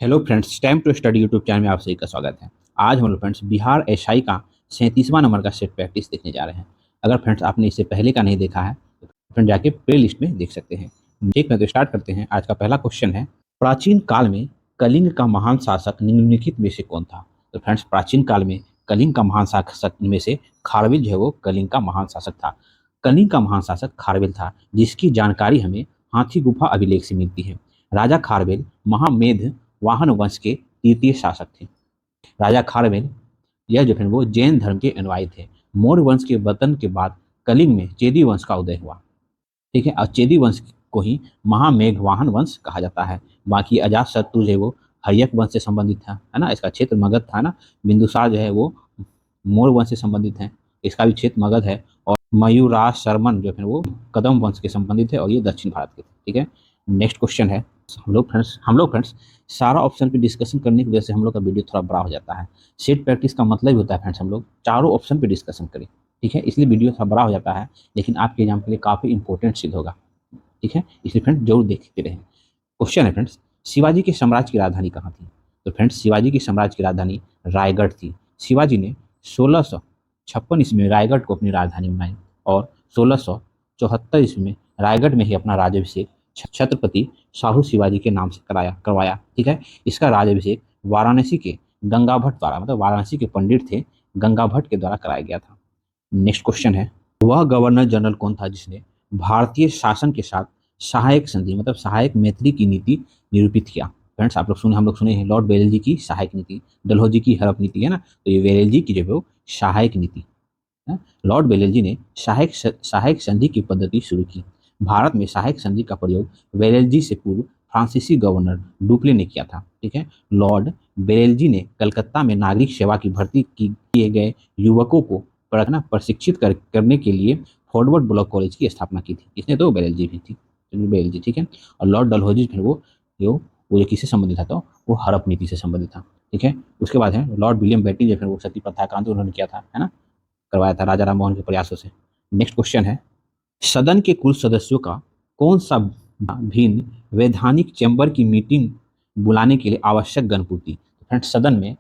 Hello friends, time to study YouTube channel में आप सभी का स्वागत है। आज हम लोग फ्रेंड्स बिहार एसआई का 37वां नंबर का सेट प्रैक्टिस देखने जा रहे हैं। अगर फ्रेंड्स आपने इससे पहले का नहीं देखा है तो फ्रेंड जाके प्ले लिस्ट में देख सकते हैं। ठीक है, तो स्टार्ट करते हैं। आज का पहला क्वेश्चन है, प्राचीन काल में कलिंग का महान शासक निम्नलिखित में से कौन था? तो फ्रेंड्स प्राचीन काल में कलिंग का महान शासक में से खारवेल जो है वो कलिंग का महान शासक था। कलिंग का महान शासक खारवेल था, जिसकी जानकारी हमें हाथी गुफा अभिलेख से मिलती है। राजा खारवेल महामेध वाहन वंश के तृतीय शासक थे। राजा खारवेल यह जो है वो जैन धर्म के अनुयायी थे। मौर्य वंश के पतन के बाद कलिंग में चेदी वंश का उदय हुआ। ठीक है, और चेदी वंश को ही महामेघ वाहन वंश कहा जाता है। बाकी अजात शत्रु जो है वो हर्यक वंश से संबंधित था, है ना, इसका क्षेत्र मगध था ना। बिंदुसार जो है वो मौर्य वंश से संबंधित है, इसका भी क्षेत्र मगध है। और मयूराज शर्मन जो है वो कदम वंश के संबंधित है और ये दक्षिण भारत के थे। ठीक है, नेक्स्ट क्वेश्चन है। हम लोग फ्रेंड्स सारा ऑप्शन पे डिस्कशन करने की वजह से हम लोग का वीडियो थोड़ा बड़ा हो जाता है। सेट प्रैक्टिस का मतलब ही होता है फ्रेंड्स हम लोग चारों ऑप्शन पे डिस्कशन करें। ठीक है, इसलिए वीडियो थोड़ा बड़ा हो जाता है, लेकिन आपके एग्जाम के लिए काफ़ी इंपॉर्टेंट सिद्ध होगा। ठीक है, इसलिए फ्रेंड्स जरूर देखते रहें। क्वेश्चन है फ्रेंड्स, शिवाजी के साम्राज्य की राजधानी कहाँ थी? तो फ्रेंड्स शिवाजी की साम्राज्य की राजधानी रायगढ़ थी। शिवाजी ने 1656 ईस्वी में रायगढ़ को अपनी राजधानी बनाई और 1674 ईस्वी में रायगढ़ में ही अपना राज्याभिषेक छत्रपति शाहू शिवाजी के नाम से करवाया। ठीक है, इसका राज्याभिषेक वाराणसी के गंगा भट्ट द्वारा, मतलब वाराणसी के पंडित थे गंगा भट्ट के द्वारा कराया गया था। नेक्स्ट क्वेश्चन है, वह गवर्नर जनरल कौन था जिसने भारतीय शासन के साथ सहायक संधि, मतलब सहायक मैत्री की नीति निरूपित किया? फ्रेंड्स आप लोग सुने, हम लोग सुने हैं लॉर्ड बेरेलजी की सहायक नीति, डलहौजी की हड़प नीति, है ना। तो ये बेरेलजी की जो है वो सहायक नीति है। लॉर्ड बेरेलजी ने सहायक संधि की पद्धति शुरू की। भारत में सहायक संधि का प्रयोग बेरेलजी से पूर्व फ्रांसीसी गवर्नर डुप्ले ने किया था। ठीक है, लॉर्ड बेरेलजी ने कलकत्ता में नागरिक सेवा की भर्ती किए गए युवकों को प्रशिक्षित करने के लिए फॉरवर्ड ब्लॉक कॉलेज की स्थापना की थी। इसने तो बेरेलजी भी थी, बेरेलजी। ठीक है, और लॉर्ड डलहौजी फिर वो किससे संबंधित था? तो वो हड़प नीति से संबंधित था। ठीक है, उसके बाद है लॉर्ड विलियम बेटी, जो फिर वो सती प्रथा का आंदोलन किया था, है ना, करवाया था राजा राम मोहन के प्रयासों से। नेक्स्ट क्वेश्चन है, सदन के कुल सदस्यों का कौन सा भिन्न वैधानिक चैम्बर की मीटिंग बुलाने के लिए आवश्यक गणपूर्ति? तो फ्रेंड्स सदन में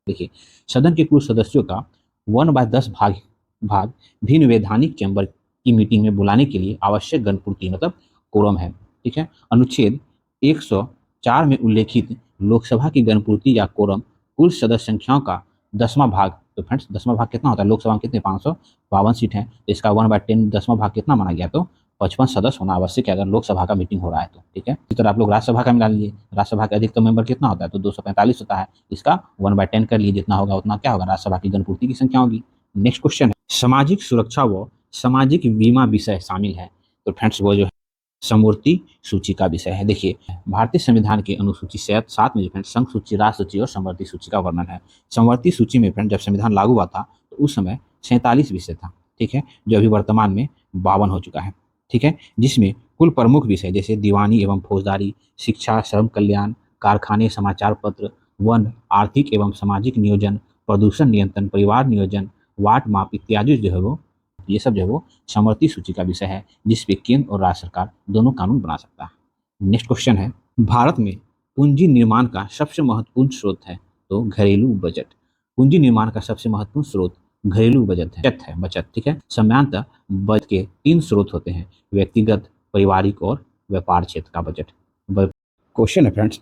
देखिए, सदन के कुल सदस्यों का 1/10 भाग भिन्न वैधानिक चैम्बर की मीटिंग में बुलाने के लिए आवश्यक गणपूर्ति मतलब कोरम है। ठीक है, अनुच्छेद 104 में उल्लेखित लोकसभा की गणपूर्ति या कोरम कुल सदस्य संख्याओं का 10वां भाग। तो फ्रेंड्स 10वां भाग कितना होता है? लोकसभा में कितने 552 सीट है, तो इसका 1/10 10वां भाग कितना माना गया? तो 55 सदस्य होना आवश्यक है अगर लोकसभा का मीटिंग हो रहा है तो। ठीक है, इस तरह आप लोग राज्यसभा का मिला लीजिए, राज्यसभा का अधिकतम मेंबर कितना होता है? तो 245 होता है, इसका 1/10 कर लीजिए, जितना होगा उतना क्या होगा? राज्यसभा की गणपूर्ति की संख्या होगी। नेक्स्ट क्वेश्चन है, सामाजिक सुरक्षा व सामाजिक बीमा विषय शामिल है। तो फ्रेंड्स वो जो है समवर्ती सूची का विषय है। देखिए, भारतीय संविधान के अनुसूची 7 में जो फ्रेंड संघ सूची, राष्ट्र सूची और समवर्ती सूची का वर्णन है। समवर्ती सूची में फ्रेंड जब संविधान लागू हुआ था तो उस समय 47 विषय था। ठीक है, जो अभी वर्तमान में 52 हो चुका है। ठीक है, जिसमें कुल प्रमुख विषय जैसे दीवानी एवं फौजदारी, शिक्षा, श्रम कल्याण, कारखाने, समाचार पत्र, वन, आर्थिक एवं सामाजिक नियोजन, प्रदूषण नियंत्रण, परिवार नियोजन, वाट माप इत्यादि जो है वो, ये सब जो है वो समवर्ती सूची का विषय है, जिस पे केंद्र और राज्य सरकार दोनों कानून बना सकता है। नेक्स्ट क्वेश्चन है, भारत में पूंजी निर्माण का सबसे महत्वपूर्ण स्रोत है? तो घरेलू बजट। पूंजी निर्माण का सबसे महत्वपूर्ण स्रोत घरेलू बचत। ठीक है, सामान्यतः बजट के 3 स्रोत होते हैं, व्यक्तिगत, पारिवारिक और व्यापार क्षेत्र का बजट। क्वेश्चन है फ्रेंड्स,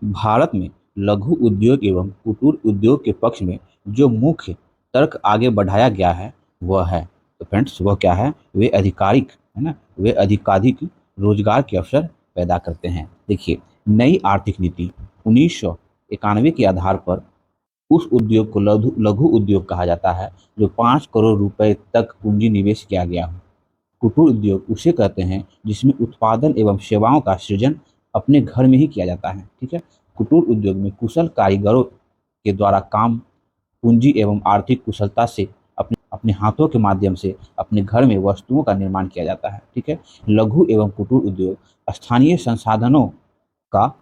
भारत में लघु उद्योग एवं कुटीर उद्योग के पक्ष में जो मुख्य तर्क आगे बढ़ाया गया है वह है? तो फ्रेंड्स वह क्या है? वे आधिकारिक, है ना, वे अधिकाधिक रोजगार के अवसर पैदा करते हैं। देखिए, नई आर्थिक नीति 1991 के आधार पर उस उद्योग को लघु लघु उद्योग कहा जाता है जो 5 करोड़ रुपए तक पूंजी निवेश किया गया हो। कुटीर उद्योग उसे कहते हैं जिसमें उत्पादन एवं सेवाओं का सृजन अपने घर में ही किया जाता है। ठीक है, कुटीर उद्योग में कुशल कारीगरों के द्वारा काम, पूंजी एवं आर्थिक कुशलता से अपने अपने हाथों के माध्यम से अपने घर में वस्तुओं का निर्माण किया जाता है। ठीक है, लघु एवं कुटीर उद्योग स्थानीय संसाधनों का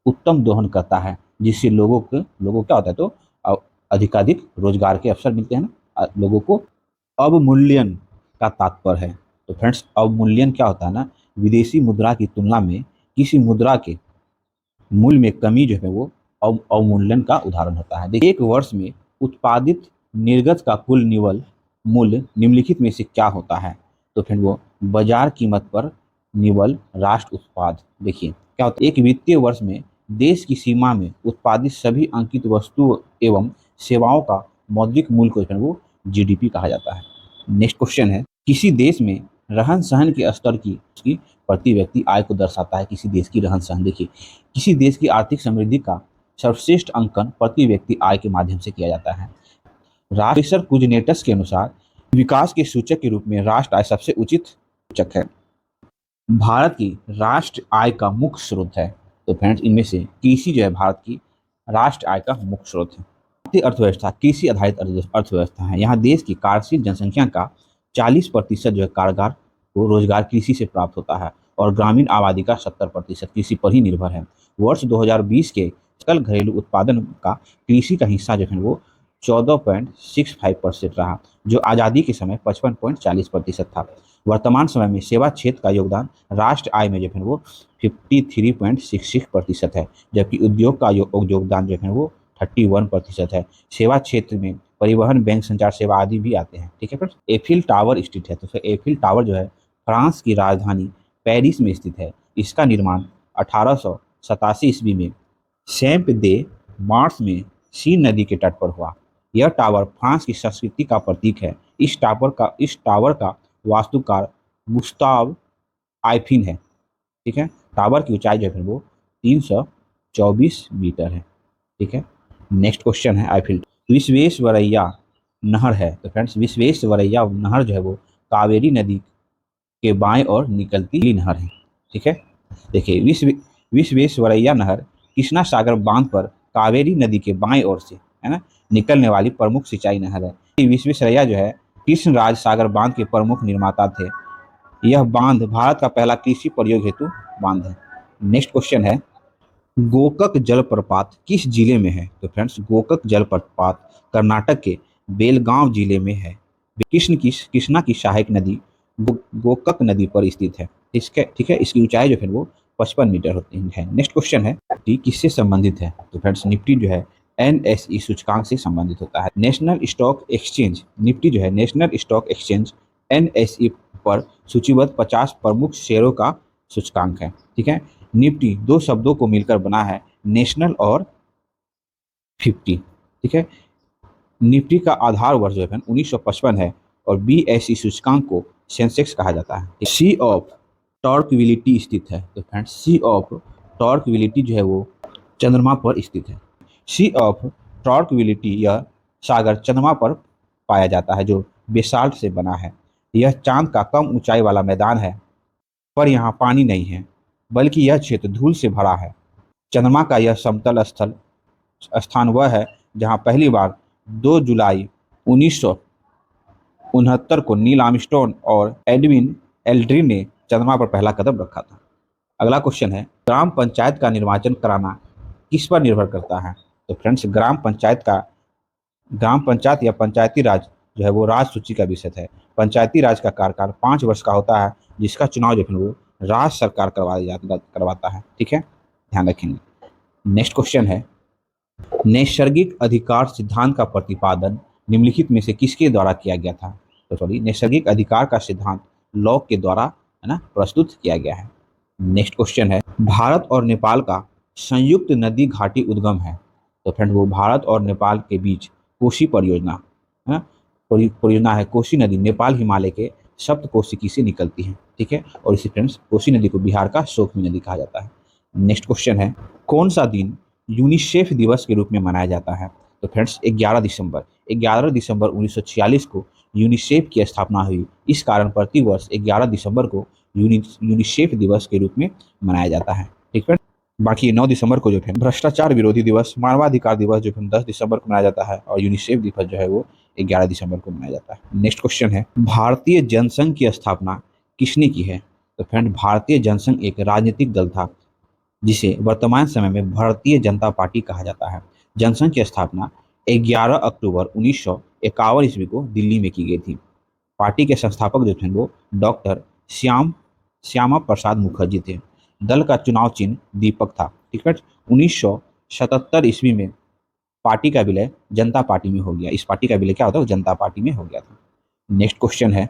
उत्तम दोहन करता है, जिससे लोगों क्या होता है? तो अधिकाधिक रोजगार के अवसर मिलते हैं ना लोगों को। अवमूल्यन का तात्पर्य है। तो फ्रेंड्स अवमूल्यन क्या होता है ना, विदेशी मुद्रा की तुलना में किसी मुद्रा के मूल्य में कमी जो है वो अवमूल्यन का उदाहरण होता है। देखिए, एक वर्ष में उत्पादित निर्गत का कुल निवल मूल्य निम्नलिखित में से क्या होता है? तो फिर वो बाजार कीमत पर निवल राष्ट्र उत्पाद। देखिए क्या होता है, एक वित्तीय वर्ष में देश की सीमा में उत्पादित सभी अंकित वस्तु एवं सेवाओं का मौद्रिक मूल्य को जो है वो जीडीपी कहा जाता है। नेक्स्ट क्वेश्चन है, किसी देश में रहन सहन के स्तर की उसकी प्रति व्यक्ति आय को दर्शाता है। किसी देश की रहन सहन, देखिए किसी देश की आर्थिक समृद्धि का सर्वश्रेष्ठ अंकन प्रति व्यक्ति आय के माध्यम से किया जाता है। राष्ट्र कुजनेटस के अनुसार विकास के सूचक के रूप में राष्ट्र आय सबसे उचित सूचक है। भारत की राष्ट्र आय का मुख्य स्रोत है। तो फ्रेंड्स, इनमें से कृषि जो है भारत की राष्ट्र आय का मुख्य स्रोत है। भारतीय अर्थव्यवस्था कृषि आधारित अर्थव्यवस्था है। यहाँ देश की कार्यशील जनसंख्या का 40% जो है कारोबार को रोजगार कृषि से प्राप्त होता है और ग्रामीण आबादी का 70% कृषि पर ही निर्भर है। वर्ष 2020 के सकल घरेलू उत्पादन का कृषि का हिस्सा जो है वो 14.65% रहा, जो आज़ादी के समय 55.40% था। वर्तमान समय में सेवा क्षेत्र का योगदान राष्ट्र आय में जो है वो 53.66% है, जबकि उद्योग का योगदान जो है वो 31% है। सेवा क्षेत्र में परिवहन, बैंक, संचार सेवा आदि भी आते हैं। ठीक है फ्रेंड्स। एफिल टावर स्थित है। तो फिर एफिल टावर जो है फ्रांस की राजधानी पेरिस में स्थित है। इसका निर्माण 1887 ईस्वी में सैंप दे मार्स में सीन नदी के तट पर हुआ। यह टावर फ्रांस की संस्कृति का प्रतीक है। इस टावर का वास्तुकार गुस्ताव आइफिन है। ठीक है। टावर की ऊंचाई जो है वो 324 मीटर है। ठीक है। नेक्स्ट क्वेश्चन है, आईफिल विश्वेश्वरैया नहर है। तो फ्रेंड्स, विश्वेश्वरैया नहर जो है वो कावेरी नदी के बाएं और निकलती हुई नहर है। ठीक है। देखिए, विश्वेश्वरैया नहर कृष्णा सागर बांध पर कावेरी नदी के बाएं ओर से है ना निकलने वाली प्रमुख सिंचाई नहर है। विश्वेश्वरैया जो है कृष्णराज सागर बांध के प्रमुख निर्माता थे। यह बांध भारत का पहला कृषि प्रयोग हेतु बांध है। नेक्स्ट क्वेश्चन है, गोकक जलप्रपात किस जिले में है? तो फ्रेंड्स, गोकक जलप्रपात कर्नाटक के बेलगांव जिले में है। कृष्णा की सहायक नदी गोकक नदी पर स्थित है। ठीक है। इसकी ऊंचाई जो है वो 55 मीटर होती है। नेक्स्ट क्वेश्चन है, निफ्टी किससे संबंधित है? तो फ्रेंड्स, निफ्टी जो है एनएसई सूचकांक से संबंधित होता है। नेशनल स्टॉक एक्सचेंज निफ्टी जो है नेशनल स्टॉक एक्सचेंज एनएसई पर सूचीबद्ध 50 प्रमुख शेयरों का सूचकांक है। ठीक है। निफ्टी दो शब्दों को मिलकर बना है, नेशनल और 50। ठीक है। निफ्टी का आधार वर्ष जो है 1955 है और बीएसई सूचकांक को सेंसेक्स कहा जाता है। सी ऑफ टॉर्कविलिटी स्थित है। तो फ्रेंड्स, सी ऑफ टॉर्कविलिटी जो है वो चंद्रमा पर स्थित है। सी ऑफ टॉर्कविलिटी यह सागर चंद्रमा पर पाया जाता है, जो बेसाल्ट से बना है। यह चांद का कम ऊंचाई वाला मैदान है, पर यहाँ पानी नहीं है, बल्कि यह क्षेत्र धूल से भरा है। चंद्रमा का यह समतल स्थान वह है जहाँ पहली बार 2 जुलाई 1969 को नील आर्मस्ट्रॉन्ग और एडविन एल्ड्रिन ने चंद्रमा पर पहला कदम रखा था। अगला क्वेश्चन है, ग्राम पंचायत का निर्वाचन कराना किस पर निर्भर करता है? तो फ्रेंड्स, ग्राम पंचायत या पंचायती राज जो है वो राज सूची का विषय है। पंचायती राज का कार्यकाल 5 वर्ष का होता है, जिसका चुनाव जो है वो राज्य सरकार करवाता है। ठीक है, ध्यान रखेंगे। नेक्स्ट क्वेश्चन है, नैसर्गिक अधिकार सिद्धांत का प्रतिपादन निम्नलिखित में से किसके द्वारा किया गया था? तो सॉरी, नैसर्गिक अधिकार का सिद्धांत लॉक के द्वारा है ना प्रस्तुत किया गया है। नेक्स्ट क्वेश्चन है, भारत और नेपाल का संयुक्त नदी घाटी उद्गम है। तो फ्रेंड, वो भारत और नेपाल के बीच कोसी परियोजना है, परियोजना है। कोसी नदी नेपाल हिमालय के सप्तकोशिकी से निकलती है। ठीक है। और इसी फ्रेंड्स, कोसी नदी को बिहार का शोकमी नदी कहा जाता है। नेक्स्ट क्वेश्चन है, कौन सा दिन यूनिसेफ दिवस के रूप में मनाया जाता है? तो फ्रेंड्स, 11 दिसंबर 1946 को यूनिसेफ की स्थापना हुई। इस कारण प्रति वर्ष 11 दिसंबर को यूनिसेफ दिवस के रूप में मनाया जाता है। ठीक है। बाकी 9 दिसंबर को जो है भ्रष्टाचार विरोधी दिवस, मानवाधिकार दिवस जो है 10 दिसंबर को मनाया जाता है और यूनिसेफ दिवस जो है वो 11 दिसंबर को मनाया जाता है। नेक्स्ट क्वेश्चन है, भारतीय जनसंघ की स्थापना किसने की है? तो फ्रेंड, भारतीय जनसंघ एक राजनीतिक दल था जिसे वर्तमान समय में भारतीय जनता पार्टी कहा जाता है। जनसंघ की स्थापना 11 अक्टूबर 1951 ईस्वी को दिल्ली में की गई थी। पार्टी के संस्थापक जो थे वो डॉक्टर श्यामा प्रसाद मुखर्जी थे। दल का चुनाव चिन्ह दीपक था। ठीक है। 1977 ईस्वी में पार्टी का विलय जनता पार्टी में हो गया। इस पार्टी का विलय क्या होता है, जनता पार्टी में हो गया था। नेक्स्ट क्वेश्चन है,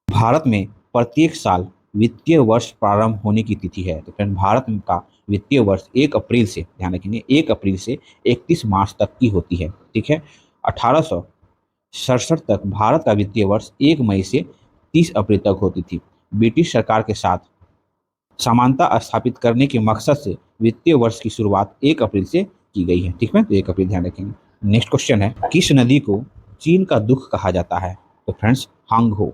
भारत में प्रत्येक साल वित्तीय वर्ष प्रारंभ होने की तिथि है। तो फ्रेंड भारत का वित्तीय वर्ष 1 अप्रैल से, ध्यान रखेंगे, 1 अप्रैल से 31 मार्च तक की होती है। ठीक है। 1867 तक भारत का वित्तीय वर्ष 1 मई से 30 अप्रैल तक होती थी। ब्रिटिश सरकार के साथ समानता स्थापित करने के मकसद से वित्तीय वर्ष की शुरुआत 1 अप्रैल से की गई है। ठीक है, तो 1 अप्रैल ध्यान रखेंगे। नेक्स्ट क्वेश्चन है, किस नदी को चीन का दुख कहा जाता है? तो फ्रेंड्स हांगहो।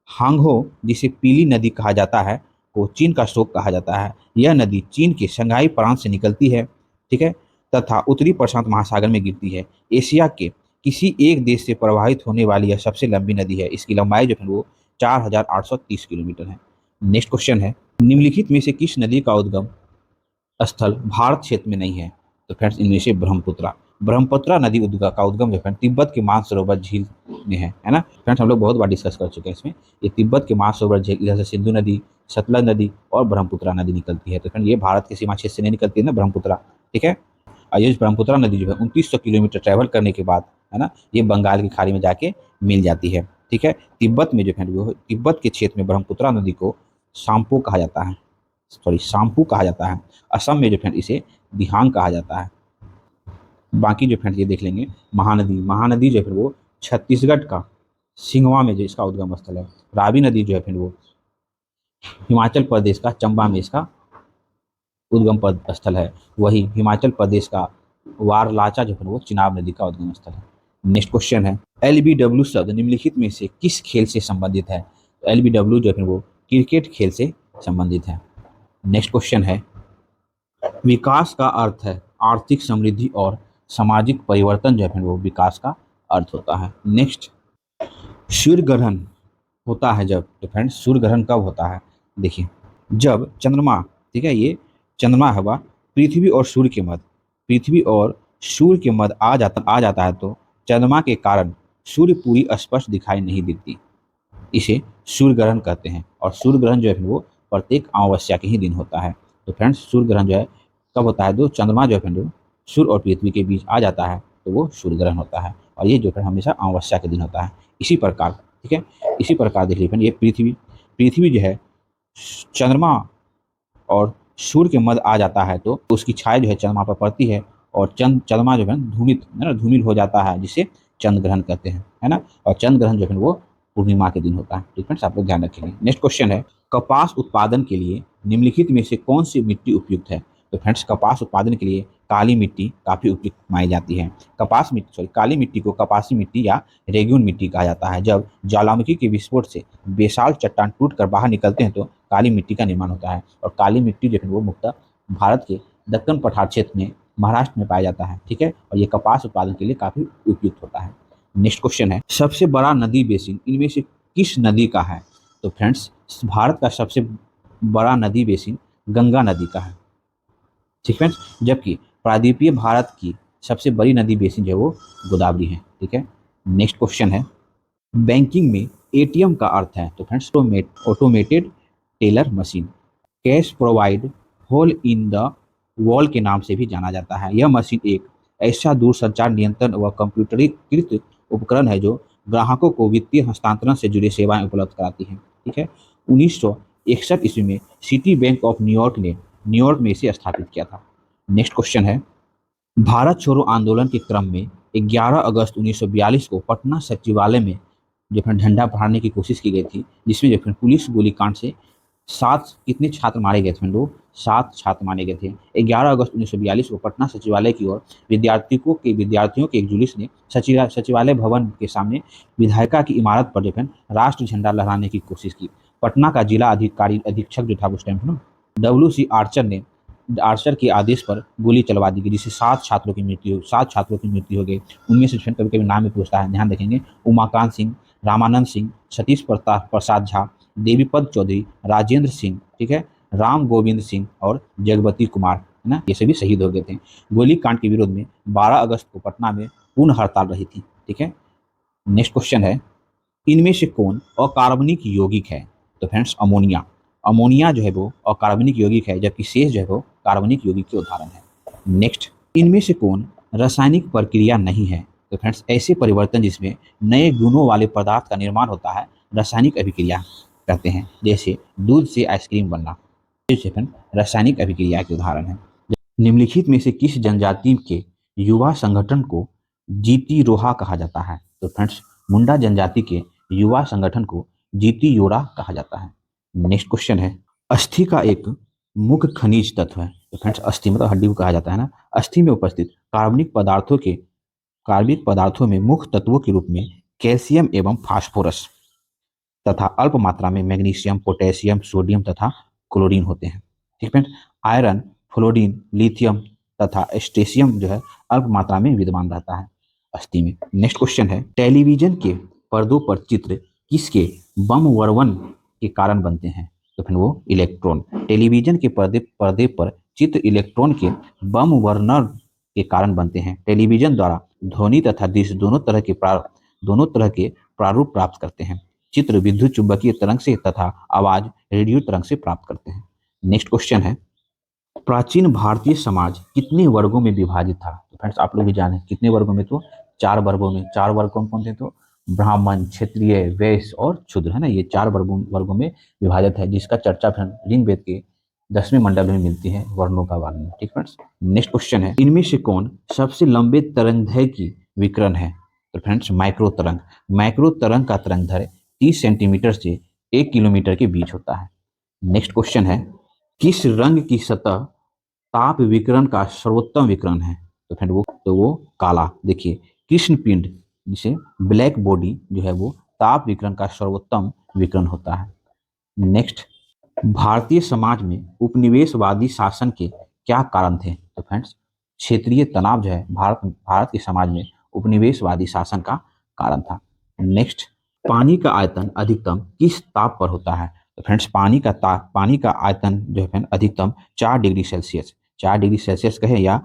हांगहो, जिसे पीली नदी कहा जाता है, को चीन का शोक कहा जाता है। यह नदी चीन के शंघाई प्रांत से निकलती है, ठीक है, तथा उत्तरी प्रशांत महासागर में गिरती है। एशिया के किसी एक देश से प्रवाहित होने वाली यह सबसे लंबी नदी है। इसकी लंबाई जो है वो 4830 किलोमीटर है। नेक्स्ट क्वेश्चन है, निम्नलिखित में से किस नदी का उद्गम स्थल भारत क्षेत्र में नहीं है? तो फ्रेंड्स इनमें से ब्रह्मपुत्रा। ब्रह्मपुत्रा नदी का उद्गम जो है तिब्बत के मानसरोवर झील में है ना। फ्रेंड्स हम लोग बहुत बार डिस्कस कर चुके हैं इसमें। ये तिब्बत के मानसरोवर झील, इधर से सिंधु नदी, सतलज नदी और ब्रह्मपुत्रा नदी निकलती है। तो फ्रेंड ये भारत के सीमा क्षेत्र से नहीं निकलती है ना ब्रह्मपुत्रा, ठीक है। और ये ब्रह्मपुत्रा नदी जो है 2900 किलोमीटर ट्रैवल करने के बाद, है ना, ये बंगाल की खाड़ी में जाके मिल जाती है। ठीक है। तिब्बत में जो है वो तिब्बत के क्षेत्र में ब्रह्मपुत्रा नदी को सांपो कहा जाता है, सॉरी सांपू कहा जाता है। असम में जो फ्रेंड इसे दिहांग कहा जाता है। बाकी जो फ्रेंड ये देख लेंगे, महानदी। महानदी जो है फिर वो छत्तीसगढ़ का सिंगवा में जो इसका उद्गम स्थल है। रावी नदी जो है फिर वो हिमाचल प्रदेश का चंबा में इसका उद्गम स्थल है। वही हिमाचल प्रदेश का वारलाचा जो है वो चिनाब नदी का उद्गम स्थल है। नेक्स्ट क्वेश्चन है, LBW शब्द निम्नलिखित में से किस खेल से संबंधित है? तो LBW जो है वो क्रिकेट खेल से संबंधित है। नेक्स्ट क्वेश्चन है, विकास का अर्थ है आर्थिक समृद्धि और सामाजिक परिवर्तन जो है वो विकास का अर्थ होता है। नेक्स्ट, सूर्य ग्रहण होता है जब, तो फ्रेंड्स सूर्य ग्रहण कब होता है? देखिए, जब चंद्रमा, ठीक है, ये चंद्रमा हवा पृथ्वी और सूर्य के मध्य, पृथ्वी और सूर्य के मध्य आ जाता है, तो चंद्रमा के कारण सूर्य पूरी स्पष्ट दिखाई नहीं देती। इसे सूर्य ग्रहण कहते हैं। और सूर्य ग्रहण जो है वो प्रत्येक अमावस्या के ही दिन होता है। तो फ्रेंड्स सूर्य ग्रहण जो है कब होता है? तो चंद्रमा जो है जो सूर्य और पृथ्वी के बीच आ जाता है तो वो सूर्य ग्रहण होता है। और ये जो है हमेशा अमावस्या के दिन होता है। इसी प्रकार, ठीक है, इसी प्रकार देख लीजिए, ये पृथ्वी जो है चंद्रमा और सूर्य के मध्य आ जाता है तो उसकी छाया जो है चंद्रमा पर पड़ती है और चंद्रमा जो है धूमिल हो जाता है, जिसे चंद्र ग्रहण कहते हैं, है ना। और चंद्र ग्रहण जो है वो पूर्णिमा के दिन होता है। ठीक है, आप लोग ध्यान रखेंगे। नेक्स्ट क्वेश्चन है, कपास उत्पादन के लिए निम्नलिखित में से कौन सी मिट्टी उपयुक्त है? तो फ्रेंड्स कपास उत्पादन के लिए काली मिट्टी काफी उपयुक्त मानी जाती है। काली मिट्टी को कपासी मिट्टी या रेगुन मिट्टी कहा जाता है। जब ज्वालामुखी के विस्फोट से बेसाल चट्टान टूटकर बाहर निकलते हैं तो काली मिट्टी का निर्माण होता है। और काली मिट्टी जो है वो मुख्यतः भारत के दक्कन पठार क्षेत्र में, महाराष्ट्र में पाया जाता है। ठीक है, और ये कपास उत्पादन के लिए काफी उपयुक्त होता है। नेक्स्ट क्वेश्चन है, सबसे बड़ा नदी बेसिन इनमें से किस नदी का है? तो फ्रेंड्स भारत का सबसे बड़ा नदी बेसिन गंगा नदी का है। ठीक है, जबकि प्रायद्वीपीय भारत की सबसे बड़ी नदी बेसिन जो है वो गोदावरी है। ठीक है। नेक्स्ट क्वेश्चन है, बैंकिंग में ATM का अर्थ है? तो friends automated teller machine. Cash provide hole in the wall के नाम से भी जाना जाता है। यह मशीन एक ऐसा दूरसंचार नियंत्रण व कंप्यूटरीकृत उपकरण है जो ग्राहकों को वित्तीय हस्तांतरण से जुड़ी सेवाएं उपलब्ध कराती है। ठीक है। 1961 ईस्वी में सिटी बैंक ऑफ न्यूयॉर्क ने न्यूयॉर्क में इसे स्थापित किया था। नेक्स्ट क्वेश्चन है, भारत छोड़ो आंदोलन के क्रम में 11 अगस्त 1942 को पटना सचिवालय में जो है झंडा फहराने की कोशिश की गई थी, जिसमें जो है पुलिस गोलीकांड से 7 कितने छात्र मारे गए थे? लोग 7 छात्र मारे गए थे। 11 अगस्त 1942 को पटना सचिवालय की ओर विद्यार्थियों के एक जुलूस ने सचिवालय भवन के सामने विधायिका की इमारत पर जो है राष्ट्र झंडा लहराने की कोशिश की। पटना का जिला अधीक्षक जो था उस टाइम पर WC आर्चर के आदेश पर गोली चलवा दी गई, जिससे 7 छात्रों की मृत्यु हो गई। उनमें से कभी कभी नाम में पूछता है, ध्यान रखेंगे, उमाकांत सिंह, रामानंद सिंह, सतीश प्रसाद झा, देवीपद चौधरी, राजेंद्र सिंह, ठीक है, राम गोविंद सिंह और जगवती कुमार, है ना, ये सभी शहीद हो गए थे। गोली कांड के विरोध में 12 अगस्त को पटना में पूर्ण हड़ताल रही थी। ठीक है। नेक्स्ट क्वेश्चन है, इनमें से कौन अकार्बनिक यौगिक है? तो फ्रेंड्स अमोनिया जो है वो अकार्बनिक यौगिक है, जबकि शेष जो है वो कार्बनिक यौगिक के उदाहरण है। नेक्स्ट, इनमें से कौन रासायनिक प्रक्रिया नहीं है? तो फ्रेंड्स ऐसे परिवर्तन जिसमें नए गुणों वाले पदार्थ का निर्माण होता है रासायनिक अभिक्रिया कहते हैं। जैसे दूध से आइसक्रीम बनना, ये फ्रेंड रासायनिक अभिक्रिया के उदाहरण है। निम्नलिखित में से किस जनजाति के युवा संगठन को जीती रोहा कहा जाता है? तो फ्रेंड्स मुंडा जनजाति के युवा संगठन को जीती योरा कहा जाता है। नेक्स्ट क्वेश्चन है, अस्थि का एक मुख्य खनिज तत्व है। तो फ्रेंड्स अस्थि मतलब हड्डी को कहा जाता है ना। अस्थि में उपस्थित कार्बनिक पदार्थों में मुख्य तत्वों के रूप में कैल्शियम एवं फास्फोरस तथा अल्प मात्रा में मैग्नीशियम, पोटेशियम, सोडियम तथा क्लोरीन होते हैं। ठीक है, आयरन, फ्लोरीन, लिथियम तथा स्ट्रेशियम जो है अल्प मात्रा में विद्यमान रहता है अस्थि में। नेक्स्ट क्वेश्चन है, टेलीविजन के पर्दों पर चित्र किसके बमवर्मन के कारण बनते हैं? तो फिर वो इलेक्ट्रॉन। टेलीविजन के पर्दे पर चित्र इलेक्ट्रॉन के बमवर्नर के कारण बनते हैं। टेलीविजन द्वारा ध्वनि तथा दृश्य दोनों तरह के प्रारूप प्राप्त करते हैं। चित्र विद्युत चुंबकीय तरंग से तथा आवाज रेडियो तरंग से प्राप्त करते हैं। नेक्स्ट क्वेश्चन है, प्राचीन भारतीय समाज कितने वर्गों में विभाजित था? तो फ्रेंड्स आप लोग भी जाने कितने वर्गों में? तो 4 वर्गों में। 4 वर्ग कौन कौन थे? तो ब्राह्मण, क्षत्रिय, वैश्य और शूद्र, है ना। ये 4 वर्गों में विभाजित है, जिसका चर्चा फ्रेंड ऋग्वेद के 10वें मंडल में मिलती है वर्णों का वर्णन। ठीक फ्रेंड्स। नेक्स्ट क्वेश्चन है, इनमें से कौन सबसे लंबे तरंगदैर्घ्य की विकिरण है? तो फ्रेंड्स माइक्रो तरंग। माइक्रो तरंग का तरंगदैर्घ्य 30 सेंटीमीटर से 1 किलोमीटर के बीच होता है। नेक्स्ट क्वेश्चन है, किस रंग की सतह ताप विकिरण का सर्वोत्तम विकिरण है? तो वो काला। देखिए कृष्ण पिंड जिसे ब्लैक बॉडी जो है वो ताप विकिरण का सर्वोत्तम विकिरण होता है। नेक्स्ट, भारतीय समाज में उपनिवेशवादी शासन के क्या कारण थे? तो फ्रेंड्स क्षेत्रीय तनाव जो है भारत के समाज में उपनिवेशवादी शासन का कारण था। नेक्स्ट, पानी का आयतन अधिकतम किस ताप पर होता है? तो फ्रेंड्स पानी का आयतन जो है अधिकतम 4 डिग्री सेल्सियस, 4 डिग्री सेल्सियस कहें या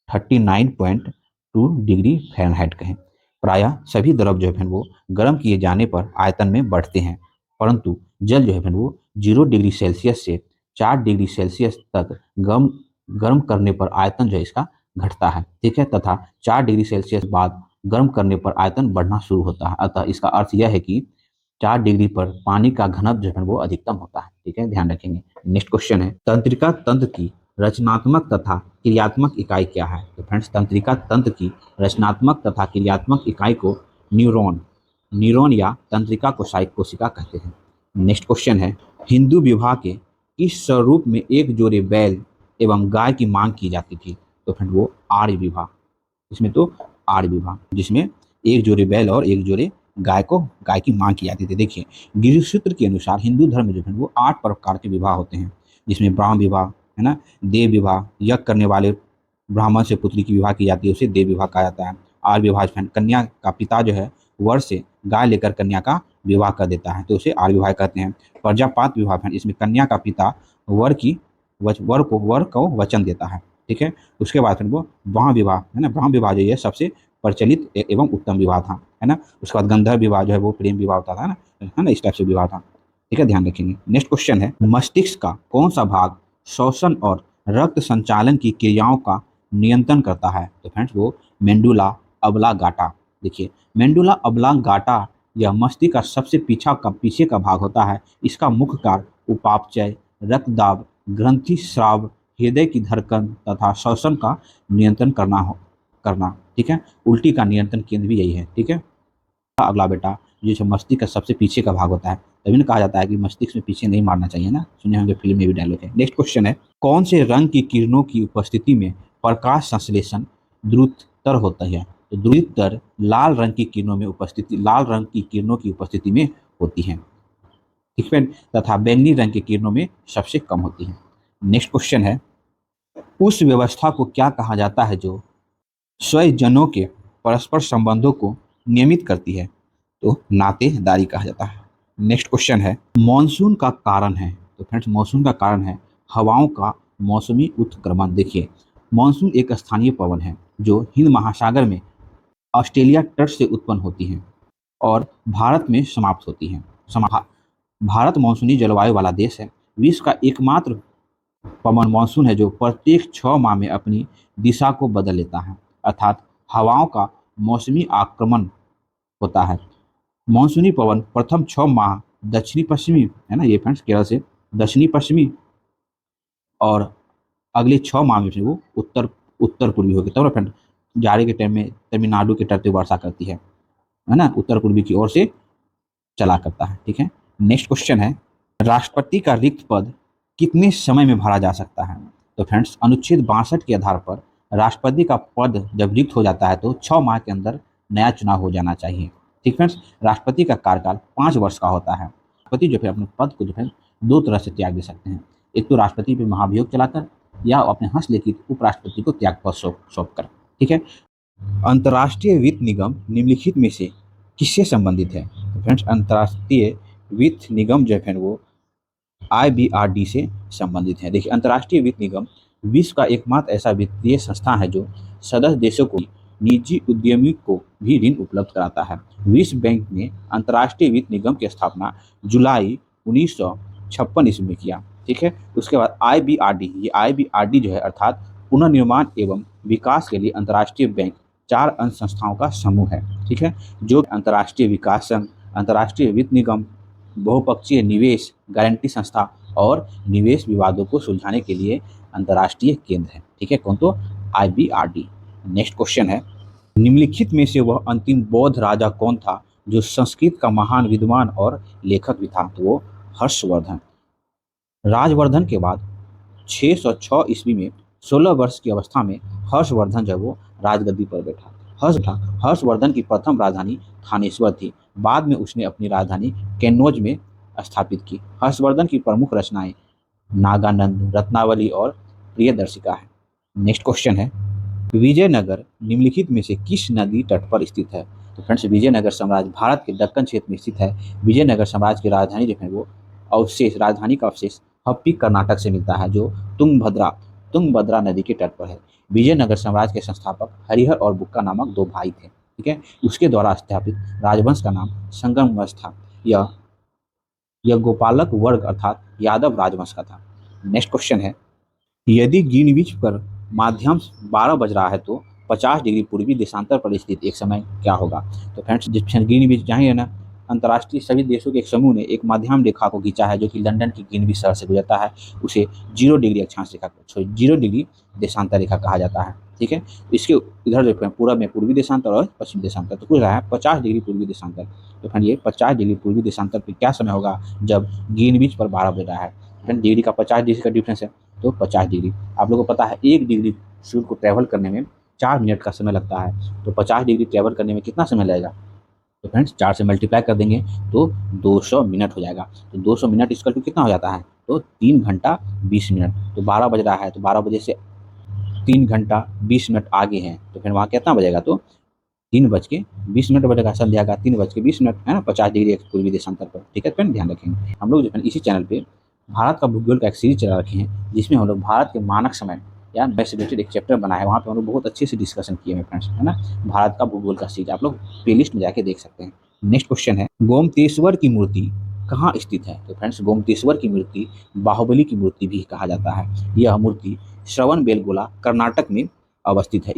39.2 डिग्री फ़ारेनहाइट कहें। प्रायः सभी द्रव जो है वो गर्म किए जाने पर आयतन में बढ़ते हैं, परंतु जल जो है वो 0 डिग्री सेल्सियस से 4 डिग्री सेल्सियस तक गर्म करने पर आयतन जो है इसका घटता है। ठीक है, तथा 4 डिग्री सेल्सियस बाद गर्म करने पर आयतन बढ़ना शुरू होता है। अतः इसका अर्थ यह है कि 4 डिग्री पर पानी का घनत्व जो है वो अधिकतम होता है। ठीक है, ध्यान रखेंगे। नेक्स्ट क्वेश्चन है, तंत्रिका तंत्र की रचनात्मक तथा क्रियात्मक इकाई क्या है? तो फ्रेंड्स तंत्रिका तंत्र की रचनात्मक तथा क्रियात्मक इकाई को न्यूरॉन या तंत्रिका कोशिका कहते हैं। नेक्स्ट क्वेश्चन है, हिंदू विवाह के किस स्वरूप में एक जोड़े बैल एवं गाय की मांग की जाती थी? तो फ्रेंड वो आर्य विवाह। इसमें तो आर्य विवाह जिसमें एक जोड़े बैल और एक जोड़े गाय की मांग की जाती थी। देखिए गिरिसूत्र के अनुसार हिंदू धर्म में जो है वो 8 प्रकार के विवाह होते हैं, जिसमें ब्राह्म विवाह, है ना, देव विवाह, यज्ञ करने वाले ब्राह्मण से पुत्री की विवाह की जाती है, उसे देव विवाह कहा जाता है। आर्य विवाह कन्या का पिता जो है वर से गाय लेकर कन्या का विवाह कर देता है, तो उसे आर्य विवाह कहते हैं। प्रजापात विवाह इसमें कन्या का पिता वर को वचन देता है। ठीक है, उसके बाद फिर वो ब्राह्म विवाह, है ना, ब्राह्म विवाह जो है सबसे प्रचलित एवं उत्तम विवाह था, है ना। उसके बाद गंधर्व विवाह जो है वो प्रेम विवाह होता था ना, है ना, इस टाइप से विवाह था। ठीक है, ध्यान रखेंगे। नेक्स्ट क्वेश्चन है, मस्तिष्क का कौन सा भाग श्वसन और रक्त संचालन की क्रियाओं का नियंत्रण करता है? तो फ्रेंड्स वो मेंडुला अब्लांगाटा। देखिए मेंडुला अब्लांगाटा यह मस्तिष्क का सबसे पीछे का भाग होता है। इसका मुख्य कार्य उपापचय, रक्तदाब, ग्रंथि स्राव, हृदय की धड़कन तथा श्वसन का नियंत्रण करना। ठीक है, उल्टी का नियंत्रण केंद्र भी यही है। ठीक है, अगला बेटा जो मस्तिष्क का सबसे पीछे का भाग होता है, तभी ना कहा जाता है कि मस्तिष्क में पीछे नहीं मारना चाहिए ना, सुने होंगे फिल्म में भी डायलॉग है। नेक्स्ट क्वेश्चन है, कौन से रंग की किरणों की उपस्थिति में प्रकाश संश्लेषण द्रुततर होता है? तो द्रुततर लाल रंग की किरणों की उपस्थिति में होती है। ठीक है, तथा बैंगनी रंग की किरणों में सबसे कम होती है। नेक्स्ट क्वेश्चन है, उस व्यवस्था को क्या कहा जाता है जो स्वजनों के परस्पर संबंधों को नियमित करती है? तो नातेदारी कहा जाता है। नेक्स्ट क्वेश्चन है, मॉनसून का कारण है? तो फ्रेंड्स मॉनसून का कारण है हवाओं का मौसमी उत्क्रमण। देखिए मॉनसून एक स्थानीय पवन है जो हिंद महासागर में ऑस्ट्रेलिया तट से उत्पन्न होती है और भारत में समाप्त होती है। भारत मॉनसूनी जलवायु वाला देश है। विश्व का एकमात्र पवन मानसून है जो प्रत्येक 6 माह में अपनी दिशा को बदल लेता है, अर्थात हवाओं का मौसमी आक्रमण होता है। मानसूनी पवन प्रथम 6 माह दक्षिणी पश्चिमी है ना, ये फ्रेंड्स केरल से दक्षिणी पश्चिमी, और अगले 6 माह में फिर वो उत्तर उत्तर पूर्वी होगी। तब फ्रेंड जाड़े के टाइम में तमिलनाडु के तट पे वर्षा करती है ना, उत्तर पूर्वी की ओर से चला करता है। ठीक है, नेक्स्ट क्वेश्चन है, राष्ट्रपति का रिक्त पद कितने समय में भरा जा सकता है? तो फ्रेंड्स अनुच्छेद 62 के आधार पर राष्ट्रपति का पद जब रिक्त हो जाता है तो 6 माह के अंदर नया चुनाव हो जाना चाहिए। ठीक फ्रेंड्स, राष्ट्रपति का कार्यकाल 5 वर्ष का होता है। राष्ट्रपति जो है अपने पद को जो है 2 तरह से त्याग दे सकते हैं, एक तो राष्ट्रपति पे महाभियोग चलाकर, या अपने हस्तलिखित उपराष्ट्रपति को त्याग पत्र सौंप कर। ठीक है, अंतर्राष्ट्रीय वित्त निगम निम्नलिखित में से किससे संबंधित है? तो फ्रेंड्स अंतर्राष्ट्रीय वित्त निगम जो है वो IBRD से संबंधित है। देखिए, अंतर्राष्ट्रीय वित्त निगम विश्व का एकमात्र ऐसा वित्तीय संस्थान है जो सदस्य देशों को निजी उद्यमी को भी ऋण उपलब्ध कराता है। विश्व बैंक ने अंतर्राष्ट्रीय वित्त निगम की स्थापना जुलाई 1956 ईस्वी में किया। ठीक है, उसके बाद IBRD, ये IBRD जो है अर्थात पुनर्निर्माण एवं विकास के लिए अंतर्राष्ट्रीय बैंक 4 अन्य संस्थाओं का समूह है। ठीक है, जो अंतर्राष्ट्रीय विकास संघ, अंतर्राष्ट्रीय वित्त निगम, बहुपक्षीय निवेश गारंटी संस्था और निवेश विवादों को सुलझाने के लिए अंतर्राष्ट्रीय केंद्र है। ठीक है, कौन? तो IBRD। नेक्स्ट क्वेश्चन है, निम्नलिखित में से वह अंतिम बौद्ध राजा कौन था जो संस्कृत का महान विद्वान और लेखक भी था? तो वो हर्षवर्धन। राजवर्धन के बाद 606 ईस्वी में 16 वर्ष की अवस्था में हर्षवर्धन जब वो राजगद्दी पर बैठा। हर्षवर्धन की प्रथम राजधानी थानेश्वर थी। बाद में उसने अपनी राजधानी कन्नौज में स्थापित की। हर्षवर्धन की प्रमुख रचनाएं नागानंद, रत्नावली और प्रियदर्शिका है। नेक्स्ट क्वेश्चन है, विजयनगर निम्नलिखित में से किस नदी तट पर स्थित है? तो फ्रेंड्स विजयनगर साम्राज्य भारत के दक्कन क्षेत्र में स्थित है। विजयनगर साम्राज्य की राजधानी जो है वो अवशेष, राजधानी का अवशेष हम्पी कर्नाटक से मिलता है जो तुंगभद्रा नदी के तट पर है। विजयनगर साम्राज्य के संस्थापक हरिहर और बुक्का नामक 2 भाई थे। ठीक है, उसके द्वारा स्थापित राजवंश का नाम संगम वंश था। यह गोपालक वर्ग अर्थात यादव राजवंश का था। नेक्स्ट क्वेश्चन है, यदि ग्रीनविच पर माध्याह्न 12 बज रहा है तो 50 डिग्री पूर्वी देशांतर पर स्थित एक समय क्या होगा? तो फ्रेंड्स जिस ग्रीनविच जहाँ है ना, अंतर्राष्ट्रीय सभी देशों के एक समूह ने एक माध्याह्न रेखा को खींचा है जो कि लंदन की ग्रीनविच शहर से गुजरता है, उसे 0 डिग्री अक्षांश रेखा, 0 डिग्री देशांतर रेखा कहा जाता है। ठीक है, इसके इधर देखो पूरब में पूर्वी देशांतर और पश्चिम देशांतर, तो कुल रहा है 50 डिग्री पूर्वी देशांतर। तो फ्रेंड ये 50 डिग्री पूर्वी देशांतर पर क्या समय होगा जब ग्रीनविच पर 12 बज रहा है? फ्रेंड डिग्री का 50 डिग्री का डिफरेंस है, तो 50 डिग्री। आप लोगों को पता है 1 डिग्री सूर्य को ट्रैवल करने में 4 मिनट का समय लगता है, तो 50 डिग्री ट्रैवल करने में कितना समय लगेगा? तो फ्रेंड्स 4 से मल्टीप्लाई कर देंगे तो 200 मिनट हो जाएगा। तो 200 मिनट इसका टू कितना हो जाता है? तो 3 घंटा 20 मिनट। तो 12 बज रहा है तो 12 बजे से 3 घंटा 20 मिनट आगे हैं, तो फिर वहाँ कितना बजेगा? तो 3:20 बजेगा, संध्या का 3:20 है ना, 50 डिग्री पूर्वी देशांतर पर। ठीक है फ्रेंड, ध्यान रखेंगे। हम लोग जो है इसी चैनल पे भारत का भूगोल का एक सीरीज चला रखे हैं जिसमें हम लोग भारत के मानक समय या से रिलेटेड एक चैप्टर बनाया है, वहाँ पे हम लोग बहुत अच्छे से डिस्कशन किए हैं फ्रेंड्स, है ना। भारत का भूगोल का सीरीज आप लोग प्लेलिस्ट में जाके देख सकते हैं। नेक्स्ट क्वेश्चन है, गोमतेश्वर की मूर्ति कहाँ स्थित है? तो फ्रेंड्स गोमतेश्वर की मूर्ति बाहुबली की मूर्ति भी कहा जाता है। यह मूर्ति श्रवणबेलगोला कर्नाटक में अवस्थित है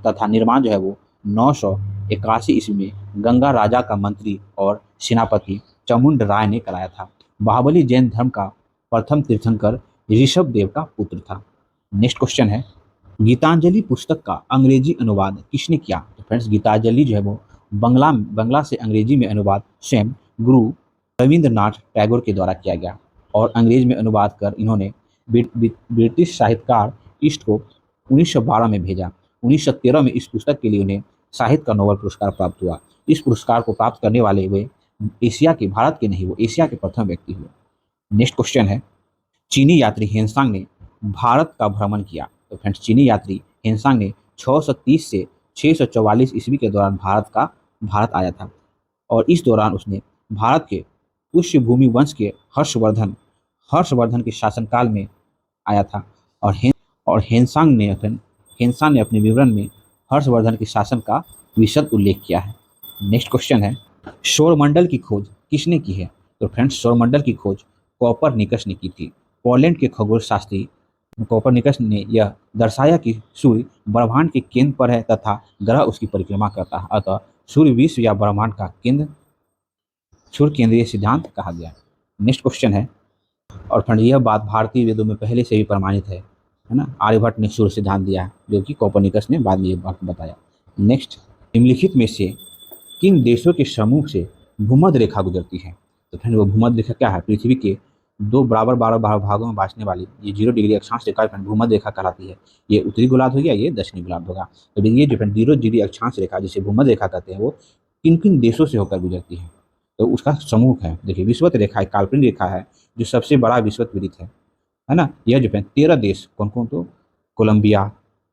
तथा निर्माण जो है वो 981 ईस्वी में गंगा राजा का मंत्री और सेनापति चामुंड राय ने कराया था। बाहुबली जैन धर्म का प्रथम तीर्थंकर ऋषभ देव का पुत्र था। नेक्स्ट क्वेश्चन है, गीतांजलि पुस्तक का अंग्रेजी अनुवाद किसने किया? तो फ्रेंड्स गीतांजलि जो है वो बंगला से अंग्रेजी में अनुवाद स्वयं गुरु रविंद्रनाथ टैगोर के द्वारा किया गया और अंग्रेज में अनुवाद कर इन्होंने ब्रिटिश साहित्यकार ईस्ट को 1912 में भेजा। 1913 में इस पुस्तक के लिए उन्हें साहित्य का नोबेल पुरस्कार प्राप्त हुआ। इस पुरस्कार को प्राप्त करने वाले वे एशिया के, भारत के नहीं, वो एशिया के प्रथम व्यक्ति हुए। नेक्स्ट क्वेश्चन है, चीनी यात्री हेनसांग ने भारत का भ्रमण किया। तो फ्रेंड्स चीनी यात्री हेनसांग ने 630 से 644 ईस्वी के दौरान भारत आया था और इस दौरान उसने भारत के पुष्यभूमि वंश के हर्षवर्धन के शासनकाल में आया था और हेनसांग ने अपने विवरण में हर्षवर्धन के शासन का विशद उल्लेख किया है। नेक्स्ट क्वेश्चन है, सौरमंडल की खोज किसने की है? तो फ्रेंड्स सौरमंडल की खोज कोपरनिकस ने की थी। पोलैंड के खगोल शास्त्री कोपरनिकस ने यह दर्शाया कि सूर्य ब्रह्मांड के केंद्र पर है तथा ग्रह उसकी परिक्रमा करता है, अतः सूर्य विश्व या ब्रह्मांड का केंद्र सूर्य केंद्रीय सिद्धांत कहा गया। नेक्स्ट क्वेश्चन है, और फ्रेंड यह बात भारतीय वेदों में पहले से भी प्रमाणित है ना। आर्यभट्ट ने सूर्य सिद्धांत दिया है, जो कि कोपरनिकस ने बाद में ये बात बताया। नेक्स्ट, निम्नलिखित में से किन देशों के समूह से भूमध्य रेखा गुजरती है? तो फ्रेंड वो भूमध्य रेखा क्या है? पृथ्वी के दो बराबर बारह भागों में बांटने वाली ये 0 डिग्री अक्षांश रेखा फ्रेंड भूमध्य रेखा कहलाती है। ये उत्तरी गोलार्ध हो गया, ये दक्षिणी गोलार्ध होगा। तो ये जो फ्रेंड 0 डिग्री अक्षांश रेखा जिसे भूमध्य रेखा कहते हैं, वो किन किन देशों से होकर गुजरती है? तो उसका समूह है, देखिए विषुवत रेखा एक काल्पनिक रेखा है जो सबसे बड़ा विषुवत वृत्त है ना। यह जो है 13 देश कौन कौन? तो कोलंबिया,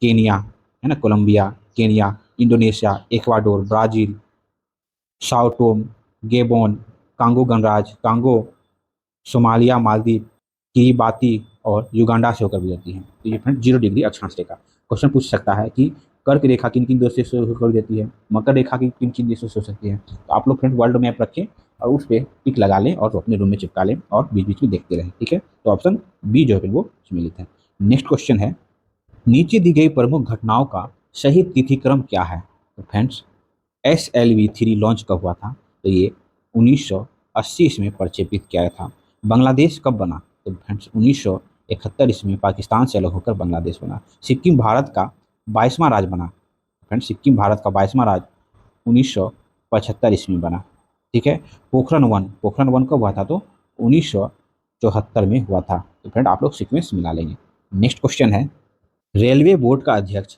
केनिया, है ना, Colombia, Kenya, Indonesia, Ecuador, Brazil, Sao Tome, Gabon, Congo गणराज्य, कांगो, सोमालिया, मालदीव, किरिबाती और युगांडा से होकर गुजरती है। तो ये फ्रेंड 0 डिग्री अक्षांश रेखा। क्वेश्चन पूछ सकता है कि कर्क रेखा किन किन देशों से होकर गुजरती है, मकर रेखा की किन किन देशों से हो सकती है। तो आप लोग फ्रेंड वर्ल्ड मैप रखें और उस पर टिक लगा लें और अपने रूम में चिपका लें और बीच बीच में देखते रहें, ठीक है। तो ऑप्शन बी जो है वो सम्मिलित है। नेक्स्ट क्वेश्चन है, नीचे दी गई प्रमुख घटनाओं का सही तिथिक्रम क्या है? तो फ्रेंड्स SLV3 लॉन्च कब हुआ था? तो ये 1980 ईस्वी में प्रक्षेपित किया गया था। बांग्लादेश कब बना? तो फ्रेंड्स 1971 ईस्वी में पाकिस्तान से अलग होकर बांग्लादेश बना। सिक्किम भारत का 22वां राज्य बना। फ्रेंड्स सिक्किम भारत का 22वां राज्य 1975 ईस्वी में बना, ठीक है। पोखरण वन कब हुआ था? तो 1974 में हुआ था। तो फ्रेंड आप लोग सीक्वेंस मिला लेंगे। नेक्स्ट क्वेश्चन है, रेलवे बोर्ड का अध्यक्ष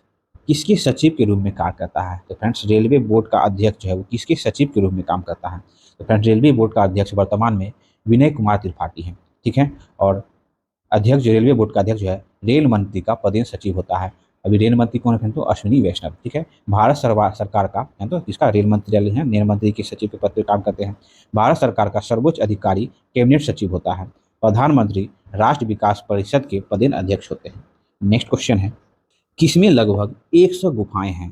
किसके सचिव के रूप में कार्य करता है? तो फ्रेंड्स रेलवे बोर्ड का अध्यक्ष जो है वो किसके सचिव के रूप में काम करता है? तो फ्रेंड्स रेलवे बोर्ड का अध्यक्ष वर्तमान में विनय कुमार त्रिपाठी है, ठीक है। और अध्यक्ष जो रेलवे बोर्ड का अध्यक्ष जो है रेल मंत्री का पदेन सचिव होता है। अभी रेल मंत्री कौन है फ्रेंड? तो अश्विनी वैष्णव, ठीक है। भारत सरकार का है तो किसका? रेल मंत्री है, रेल मंत्री के सचिव के पद पर काम करते हैं। भारत सरकार का सर्वोच्च अधिकारी कैबिनेट सचिव होता है। प्रधानमंत्री राष्ट्र विकास परिषद के पदेन अध्यक्ष होते हैं। नेक्स्ट क्वेश्चन है, किसमें लगभग 100 गुफाएं हैं?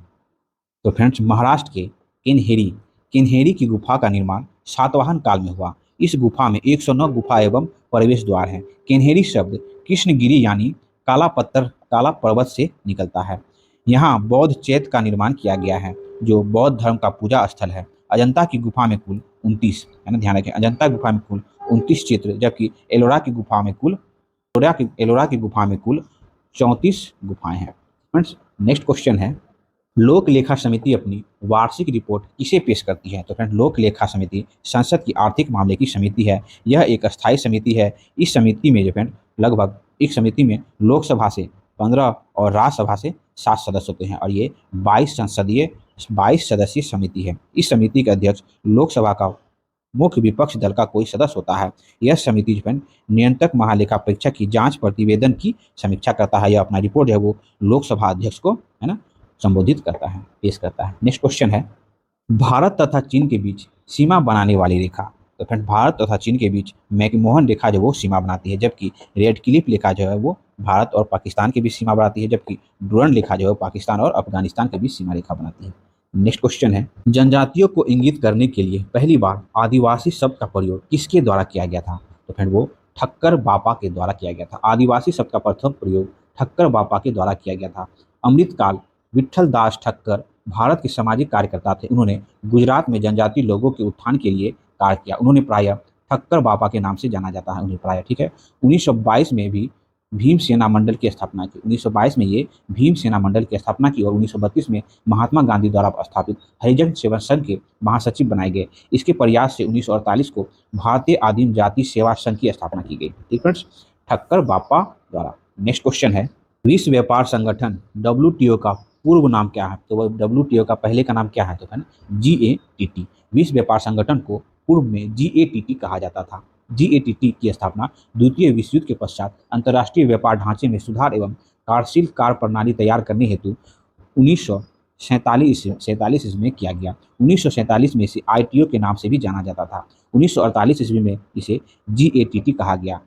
तो फ्रेंड्स महाराष्ट्र के किन्हेरी की गुफा का निर्माण सातवाहन काल में हुआ। इस गुफा में 109 गुफा एवं प्रवेश द्वार हैं। किन्हेरी शब्द कृष्णगिरी यानी काला पर्वत से निकलता है। यहाँ बौद्ध चैत्य का निर्माण किया गया है जो बौद्ध धर्म का पूजा स्थल है। अजंता की गुफा में कुल 29, है ना, ध्यान रखें, अजंता गुफा में कुल 29 चित्र, जबकि एलोरा की गुफा में कुल 34 गुफाएं हैं। फ्रेंड्स नेक्स्ट क्वेश्चन है, लोक लेखा समिति अपनी वार्षिक रिपोर्ट किसे पेश करती है? तो फ्रेंड लोक लेखा समिति संसद की आर्थिक मामले की समिति है। यह एक अस्थायी समिति है। इस समिति में जो फ्रेंड लगभग एक समिति में लोकसभा से 15 और राज्यसभा से 7 सदस्य होते हैं और ये 22 सदस्यीय समिति है। इस समिति के अध्यक्ष लोकसभा का मुख्य विपक्ष दल का कोई सदस्य होता है। यह समिति जो है नियंत्रक महालेखा परीक्षक की जांच प्रतिवेदन की समीक्षा करता है। यह अपना रिपोर्ट जो है वो लोकसभा अध्यक्ष को, है ना, संबोधित करता है, पेश करता है। नेक्स्ट क्वेश्चन है, भारत तथा चीन के बीच सीमा बनाने वाली रेखा। तो फ्रेंड भारत तथा चीन के बीच मैकमोहन रेखा जो वो सीमा बनाती है, जबकि रेड क्लिफ रेखा जो है वो भारत और पाकिस्तान के बीच सीमा बनाती है, जबकि डूरन रेखा जो है पाकिस्तान और अफगानिस्तान के बीच सीमा रेखा बनाती है। नेक्स्ट क्वेश्चन है, जनजातियों को इंगित करने के लिए पहली बार आदिवासी शब्द का प्रयोग किसके द्वारा किया गया था? तो फ्रेंड वो ठक्कर बापा के द्वारा किया गया था। आदिवासी शब्द का प्रथम प्रयोग ठक्कर बापा के द्वारा किया गया था। अमृतकाल विट्ठल दास ठक्कर भारत के सामाजिक कार्यकर्ता थे। उन्होंने गुजरात में जनजातीय लोगों के उत्थान के लिए कार्य किया। उन्होंने प्रायः ठक्कर बापा के नाम से जाना जाता है, उन्हें प्रायः, ठीक है। 1922 में भी भीम सेना मंडल की स्थापना की। 1922 में ये भीम सेना मंडल की स्थापना की और 1932 में महात्मा गांधी द्वारा स्थापित हरिजन सेवा संघ के महासचिव बनाए गए। इसके प्रयास से 1948 को भारतीय आदिम जाति सेवा संघ की स्थापना की गई, ठीक फ्रेंड्स, ठक्कर बापा द्वारा। नेक्स्ट क्वेश्चन है, विश्व व्यापार संगठन WTO का पूर्व नाम क्या है? तो वह WTO का पहले का नाम क्या है? तो है ना GATT। विश्व व्यापार संगठन को पूर्व में GATT कहा जाता था। GATT की स्थापना द्वितीय विश्व युद्ध के पश्चात अंतर्राष्ट्रीय व्यापार ढांचे में सुधार एवं कार्यशील कार्य प्रणाली तैयार करने हेतु 1947 ईस्वी में किया गया। 1947 में इसे ITO के नाम से भी जाना जाता था। 1948 ईस्वी में इसे GATT कहा गया।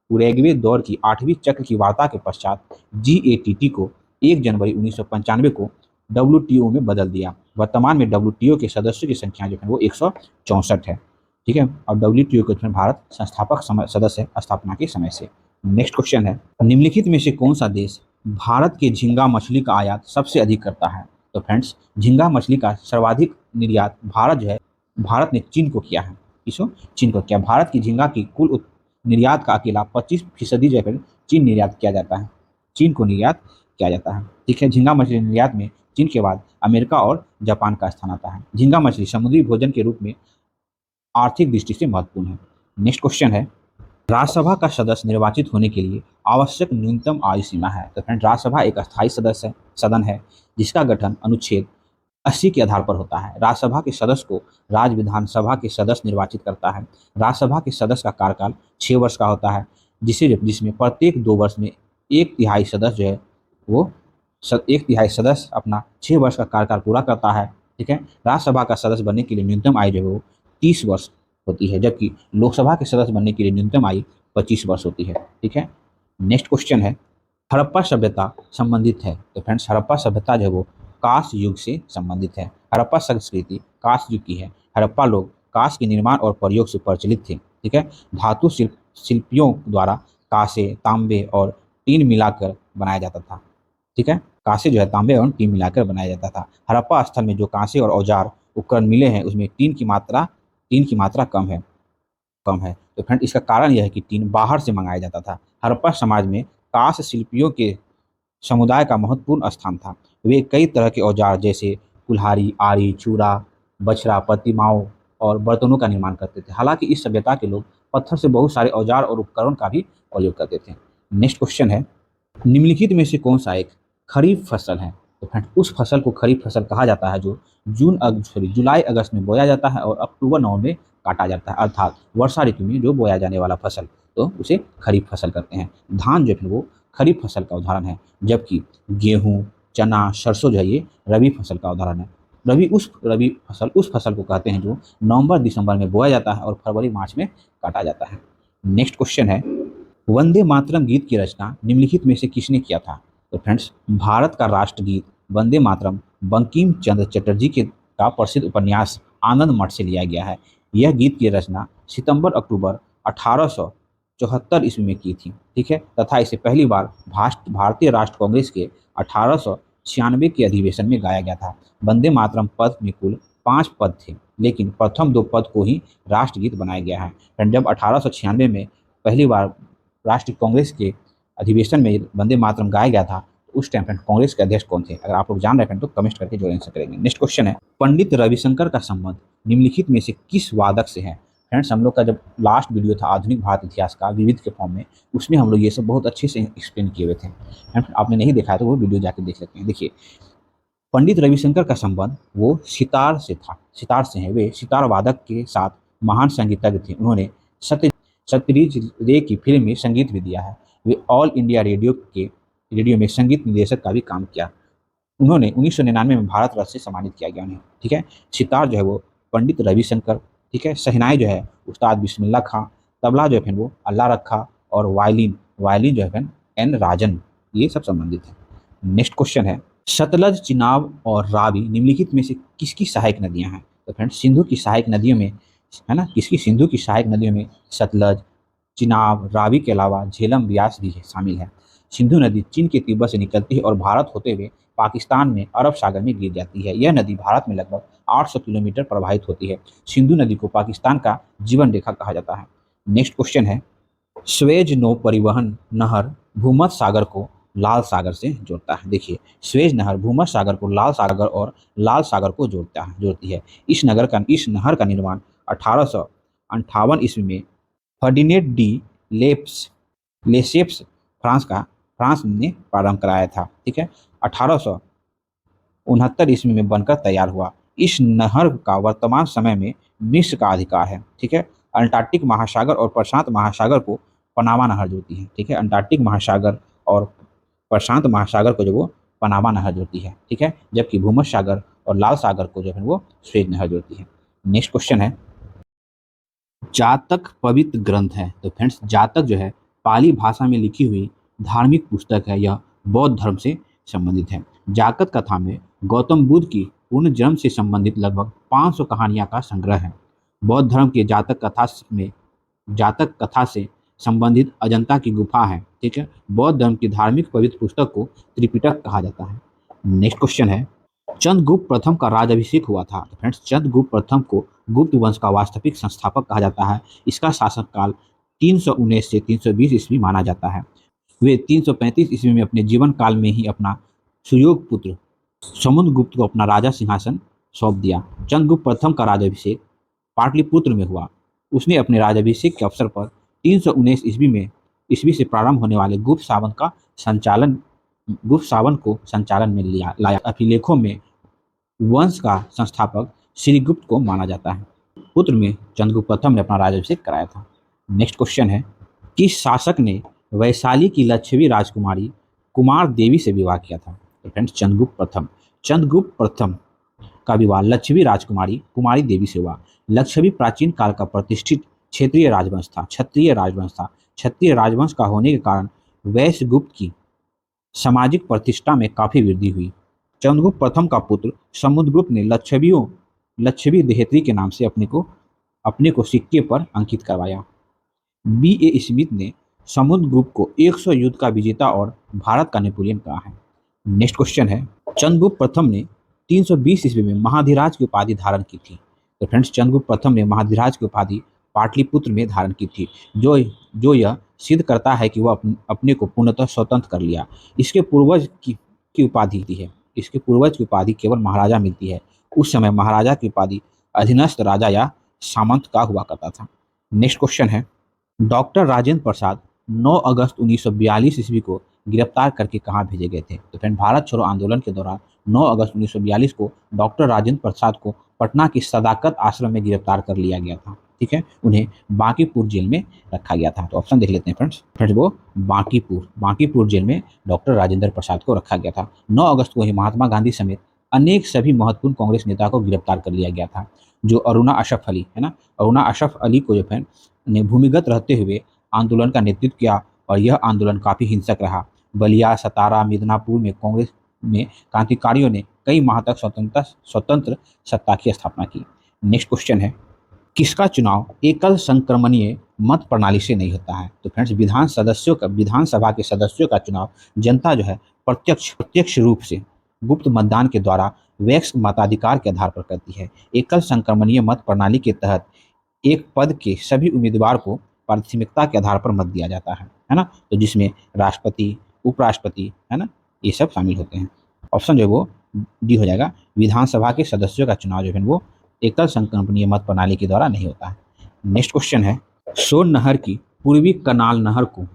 उरेग्वे दौर की 8वीं चक्र की वार्ता के पश्चात GATT को 1 जनवरी 1995 को WTO में बदल दिया। वर्तमान में WTO के सदस्यों की संख्या जो है वो 164 है, ठीक है। और WTO के भारत संस्थापक सदस्य है स्थापना के समय से। नेक्स्ट क्वेश्चन है, निम्नलिखित में से कौन सा देश भारत के झींगा मछली का आयात सबसे अधिक करता है? तो फ्रेंड्स, झींगा मछली का सर्वाधिक निर्यात भारत जो है, भारत ने चीन को किया है। किसको? चीन को किया। भारत की झींगा की कुल निर्यात का अकेला 25% जो है फिर चीन निर्यात किया जाता है। चीन को निर्यात किया जाता है। ठीक है, झींगा मछली निर्यात में चीन के बाद अमेरिका और जापान का स्थान आता है। झींगा मछली समुद्री भोजन के रूप में आर्थिक दृष्टि से महत्वपूर्ण है। नेक्स्ट क्वेश्चन है, राज्यसभा का सदस्य निर्वाचित होने के लिए आवश्यक न्यूनतम आयु सीमा है? तो फ्रेंड, राज्यसभा एक अस्थायी सदस्य सदन है जिसका गठन अनुच्छेद 80 के आधार पर होता है। राज्यसभा के सदस्य को राज्य विधानसभा के सदस्य निर्वाचित करता है। राज्यसभा के सदस्य का कार्यकाल 6 वर्ष का होता है, जिसमें प्रत्येक 2 वर्ष में एक तिहाई सदस्य जो है वो एक तिहाई सदस्य अपना 6 वर्ष का कार्यकाल पूरा करता है। ठीक है, राज्यसभा का सदस्य बनने के लिए न्यूनतम आयु जो है वो 30 वर्ष होती है, जबकि लोकसभा के सदस्य बनने के लिए न्यूनतम आयु 25 वर्ष होती है। ठीक है, नेक्स्ट क्वेश्चन है, हड़प्पा सभ्यता संबंधित है? तो फ्रेंड्स, हड़प्पा सभ्यता जो है वो कांस युग से संबंधित है। हड़प्पा संस्कृति कांस युग की है। हड़प्पा लोग कांस के निर्माण और प्रयोग से प्रचलित थे। ठीक है, धातु शिल्पियों द्वारा कांसे, तांबे और टीन मिलाकर बनाया जाता था। ठीक है, कांसे जो है तांबे और टीन मिलाकर बनाया जाता था। हड़प्पा स्थल में जो कांसे और औजार उपकरण मिले हैं उसमें टीन की मात्रा कम है। तो फ्रेंड, इसका कारण यह है कि टीन बाहर से मंगाया जाता था। हड़प्पा समाज में कांस्य शिल्पियों के समुदाय का महत्वपूर्ण स्थान था। वे कई तरह के औजार जैसे कुल्हाड़ी, आरी, चूड़ा, बछड़ा, प्रतिमाओं और बर्तनों का निर्माण करते थे। हालांकि इस सभ्यता के लोग पत्थर से बहुत सारे औजार और उपकरण का भी प्रयोग करते थे। नेक्स्ट क्वेश्चन है, निम्नलिखित में से कौन सा एक खरीफ फसल है? तो फ्रेंड, उस फसल को खरीफ फसल कहा जाता है जो जुलाई अगस्त में बोया जाता है और अक्टूबर नवंबर में काटा जाता है, अर्थात वर्षा ऋतु में जो बोया जाने वाला फसल, तो उसे खरीफ फसल कहते हैं। धान जो है वो खरीफ फसल का उदाहरण है, जबकि गेहूं, चना, सरसों जो है ये रबी फसल का उदाहरण है। रबी फसल उस फसल को कहते हैं जो नवंबर दिसंबर में बोया जाता है और फरवरी मार्च में काटा जाता है। नेक्स्ट क्वेश्चन है, वंदे मातरम गीत की रचना निम्नलिखित में से किसने किया था? तो फ्रेंड्स, भारत का राष्ट्रगीत वंदे मातरम बंकिम चंद्र चटर्जी के का प्रसिद्ध उपन्यास आनंद मठ से लिया गया है। यह गीत की रचना सितंबर अक्टूबर 1874 ईस्वी में की थी। ठीक है, तथा इसे पहली बार भारतीय राष्ट्र कांग्रेस के 1896 के अधिवेशन में गाया गया था। वंदे मातरम पद में कुल 5 पद थे, लेकिन प्रथम 2 पद को ही राष्ट्रगीत बनाया गया है। जब 1896 में पहली बार राष्ट्रीय कांग्रेस के अधिवेशन में वंदे मातरम गाया गया था, तो उस टाइम फ्रेंड कांग्रेस के अध्यक्ष कौन थे? अगर आप लोग जान रहे हैं तो कमेंट करके जो आंसर करेंगे। नेक्स्ट क्वेश्चन है, पंडित रविशंकर का संबंध निम्नलिखित में से किस वादक से है? फ्रेंड्स, हम लोग का जब लास्ट वीडियो था आधुनिक भारत इतिहास का विविध के फॉर्म में, उसमें हम लोग ये सब बहुत अच्छे से एक्सप्लेन किए हुए थे। फ्रेंड्स, आपने नहीं देखा है तो वो वीडियो जाके देख सकते हैं। देखिए, पंडित रविशंकर का संबंध वो सितार से था, सितार से हैं। वे सितार वादक के साथ महान संगीतज्ञ थे। उन्होंने सत्यजीत रे की फिल्म में संगीत भी दिया है। वे ऑल इंडिया रेडियो में संगीत निर्देशक का भी काम किया। उन्होंने 1999 में भारत रत्न से सम्मानित किया गया उन्हें। ठीक है, सितार जो है वो पंडित रविशंकर। ठीक है, शहनाई जो है उस्ताद बिस्मिल्लाह खां। तबला जो है फिर वो अल्लाह रखा, और वायलिन जो है फिर एन राजन। ये सब संबंधित है। नेक्स्ट क्वेश्चन है, सतलज, चिनाब और रावी निम्नलिखित में से किसकी सहायक नदियां हैं? तो फ्रेंड्स, सिंधु की सहायक नदियों में है ना, सिंधु की सहायक नदियों में सतलज, चिनाब, रावी के अलावा झेलम, ब्यास भी शामिल है। सिंधु नदी चीन के तिब्बत से निकलती है और भारत होते हुए पाकिस्तान में अरब सागर में गिर जाती है। यह नदी भारत में लगभग 800 किलोमीटर प्रवाहित होती है। सिंधु नदी को पाकिस्तान का जीवन रेखा कहा जाता है। नेक्स्ट क्वेश्चन है, स्वेज नौ परिवहन नहर भूमध्य सागर को लाल सागर से जोड़ता है। देखिए, स्वेज नहर भूमध्य सागर को लाल सागर और लाल सागर को जोड़ती है। इस नहर का निर्माण 1858 ईस्वी में फर्डिनेंड डी लेसेप्स फ्रांस ने प्रारंभ कराया था। ठीक है, 1869 ईस्वी में बनकर तैयार हुआ। इस नहर का वर्तमान समय में मिस्र का अधिकार है। ठीक है, अंटार्कटिक महासागर और प्रशांत महासागर को पनामा नहर जोड़ती है। ठीक है, अंटार्कटिक महासागर और प्रशांत महासागर को जो वो पनामा नहर जोड़ती है। ठीक है, जबकि भूमध्य सागर और लाल सागर को जो है वो स्वेज नहर जोड़ती है। नेक्स्ट क्वेश्चन है, जातक पवित्र ग्रंथ है? तो फ्रेंड्स, जातक जो है पाली भाषा में लिखी हुई धार्मिक पुस्तक है। यह बौद्ध धर्म से संबंधित है। जातक कथा में गौतम बुद्ध की पूर्ण जन्म से संबंधित लगभग 500 कहानियां का संग्रह है। बौद्ध धर्म के जातक कथा से संबंधित अजंता की गुफा है। ठीक है, बौद्ध धर्म की धार्मिक पवित्र पुस्तक को त्रिपिटक कहा जाता है। नेक्स्ट क्वेश्चन है, चंद्रगुप्त प्रथम का राज्याभिषेक हुआ था। तो फ्रेंड्स, चंद्रगुप्त प्रथम को गुप्त वंश का वास्तविक संस्थापक कहा जाता है। इसका शासनकाल 319 से 320 ईस्वी माना जाता है। वे 335 ईस्वी में अपने जीवन काल में ही अपना सुयोग पुत्र समुद्रगुप्त को अपना राजा सिंहासन सौंप दिया। चंद्रगुप्त प्रथम का राज्याभिषेक पाटलिपुत्र में हुआ। उसने अपने राज्याभिषेक के अवसर पर 319 ईस्वी से प्रारंभ होने वाले गुप्त सावन को संचालन में लाया। अभिलेखों में वंश का संस्थापक श्रीगुप्त को माना जाता है। पुत्र में चंद्रगुप्त प्रथम ने अपना राज्याभिषेक कराया था। नेक्स्ट क्वेश्चन है, किस शासक ने वैशाली की लक्षवी राजकुमारी कुमार देवी से विवाह किया था? तो फ्रेंड्स, चंद्रगुप्त प्रथम का विवाह लक्षवी राजकुमारी कुमारी देवी से हुआ। लक्षवी प्राचीन काल का प्रतिष्ठित क्षत्रिय राजवंश था। क्षत्रिय राजवंश का होने के कारण वैश्य गुप्त की सामाजिक प्रतिष्ठा में काफी वृद्धि हुई। चंद्रगुप्त प्रथम का पुत्र समुद्रगुप्त ने लक्षवी देहत्री के नाम से अपने को सिक्के पर अंकित करवाया। B.A. स्मिथ ने समुद्रगुप्त को 100 युद्ध का विजेता और भारत का नेपोलियन कहा है। नेक्स्ट क्वेश्चन है, चंद्रगुप्त प्रथम ने 320 ईस्वी में महाधिराज की उपाधि धारण की थी। तो फ्रेंड्स, चंद्रगुप्त प्रथम ने महाधिराज की उपाधि पाटलिपुत्र में धारण की थी, जो यह सिद्ध करता है कि वह अपने को पूर्णतः स्वतंत्र कर लिया। इसके पूर्वज की उपाधि है। इसके पूर्वज की उपाधि केवल महाराजा मिलती है। उस समय महाराजा की उपाधि अधीनस्थ राजा या सामंत का हुआ करता था। नेक्स्ट क्वेश्चन है, डॉक्टर राजेंद्र प्रसाद 9 अगस्त 1942 ईस्वी को गिरफ्तार करके कहाँ भेजे गए थे? तो फ्रेंड, भारत छोड़ो आंदोलन के दौरान 9 अगस्त 1942 को डॉक्टर राजेंद्र प्रसाद को पटना की सदाकत आश्रम में गिरफ्तार कर लिया गया था। ठीक है, उन्हें बांकीपुर जेल में रखा गया था। तो ऑप्शन देख लेते हैं फ्रेंड्स, वो बांकीपुर जेल में डॉक्टर राजेंद्र प्रसाद को रखा गया था। 9 अगस्त को ही महात्मा गांधी समेत अनेक सभी महत्वपूर्ण कांग्रेस नेता को गिरफ्तार कर लिया गया था। जो अरुणा अशरफ अली है ना, अरुणा अशरफ अली को जो है ने भूमिगत रहते हुए आंदोलन का नेतृत्व किया और यह आंदोलन काफी हिंसक रहा। बलिया, सतारा, मिदनापुर में कांग्रेस में क्रांतिकारियों ने कई माह तक स्वतंत्र सत्ता की स्थापना की। नेक्स्ट क्वेश्चन है, किसका चुनाव एकल संक्रमणीय मत प्रणाली से नहीं होता है? तो फ्रेंड्स, विधानसभा के सदस्यों का चुनाव जनता जो है प्रत्यक्ष रूप से गुप्त मतदान के द्वारा वैक्स मताधिकार के आधार पर करती है। एकल संक्रमणीय मत प्रणाली के तहत एक पद के सभी उम्मीदवार को प्राथमिकता के आधार पर मत दिया जाता है ना, तो जिसमें राष्ट्रपति, उपराष्ट्रपति है ना, ये सब शामिल होते हैं। ऑप्शन जो है वो डी हो जाएगा। विधानसभा के सदस्यों का चुनाव जो है वो एकल संक्रमणीय मत प्रणाली के द्वारा नहीं होता है। नेक्स्ट क्वेश्चन है, सोन नहर की पूर्वी कनाल नहर को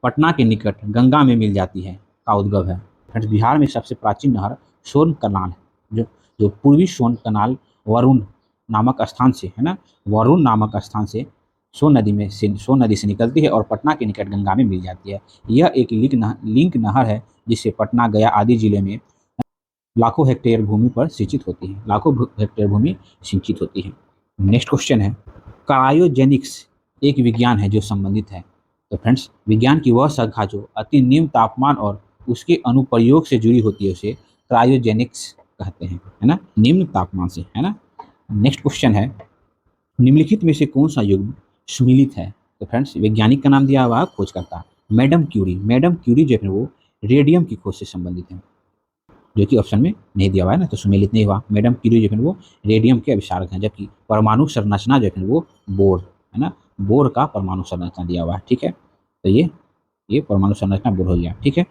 पटना के निकट गंगा में मिल जाती है का उद्गम है? फ्रेंड्स, बिहार में सबसे प्राचीन नहर सोन कनाल है, जो पूर्वी सोन कनाल वरुण नामक स्थान से है ना, वरुण नामक स्थान से सोन नदी से निकलती है और पटना के निकट गंगा में मिल जाती है। यह एक लिंक नहर है जिससे पटना, गया आदि जिले में लाखों हेक्टेयर भूमि पर सिंचित होती है। नेक्स्ट क्वेश्चन है, क्रायोजेनिक्स एक विज्ञान है जो संबंधित है। तो फ्रेंड्स, विज्ञान की वह शाखा जो अति निम्न तापमान और उसके अनुप्रयोग से जुड़ी होती है उसे क्रायोजेनिक्स कहते हैं, है ना, निम्न तापमान से, है ना। नेक्स्ट क्वेश्चन है, निम्नलिखित में से कौन सा युग्म सुमेलित है? तो फ्रेंड्स, वैज्ञानिक का नाम दिया हुआ खोजकर्ता मैडम क्यूरी जो है वो रेडियम की खोज से संबंधित है, जो कि ऑप्शन में नहीं दिया हुआ है ना, तो सुमेलित नहीं हुआ। मैडम क्यूरी जो है वो रेडियम के आविष्कारक हैं, जबकि परमाणु संरचना जो है वो बोर है ना, बोर का परमाणु संरचना दिया हुआ है। ठीक है, तो ये परमाणु संरचना बोर हो गया। ठीक है,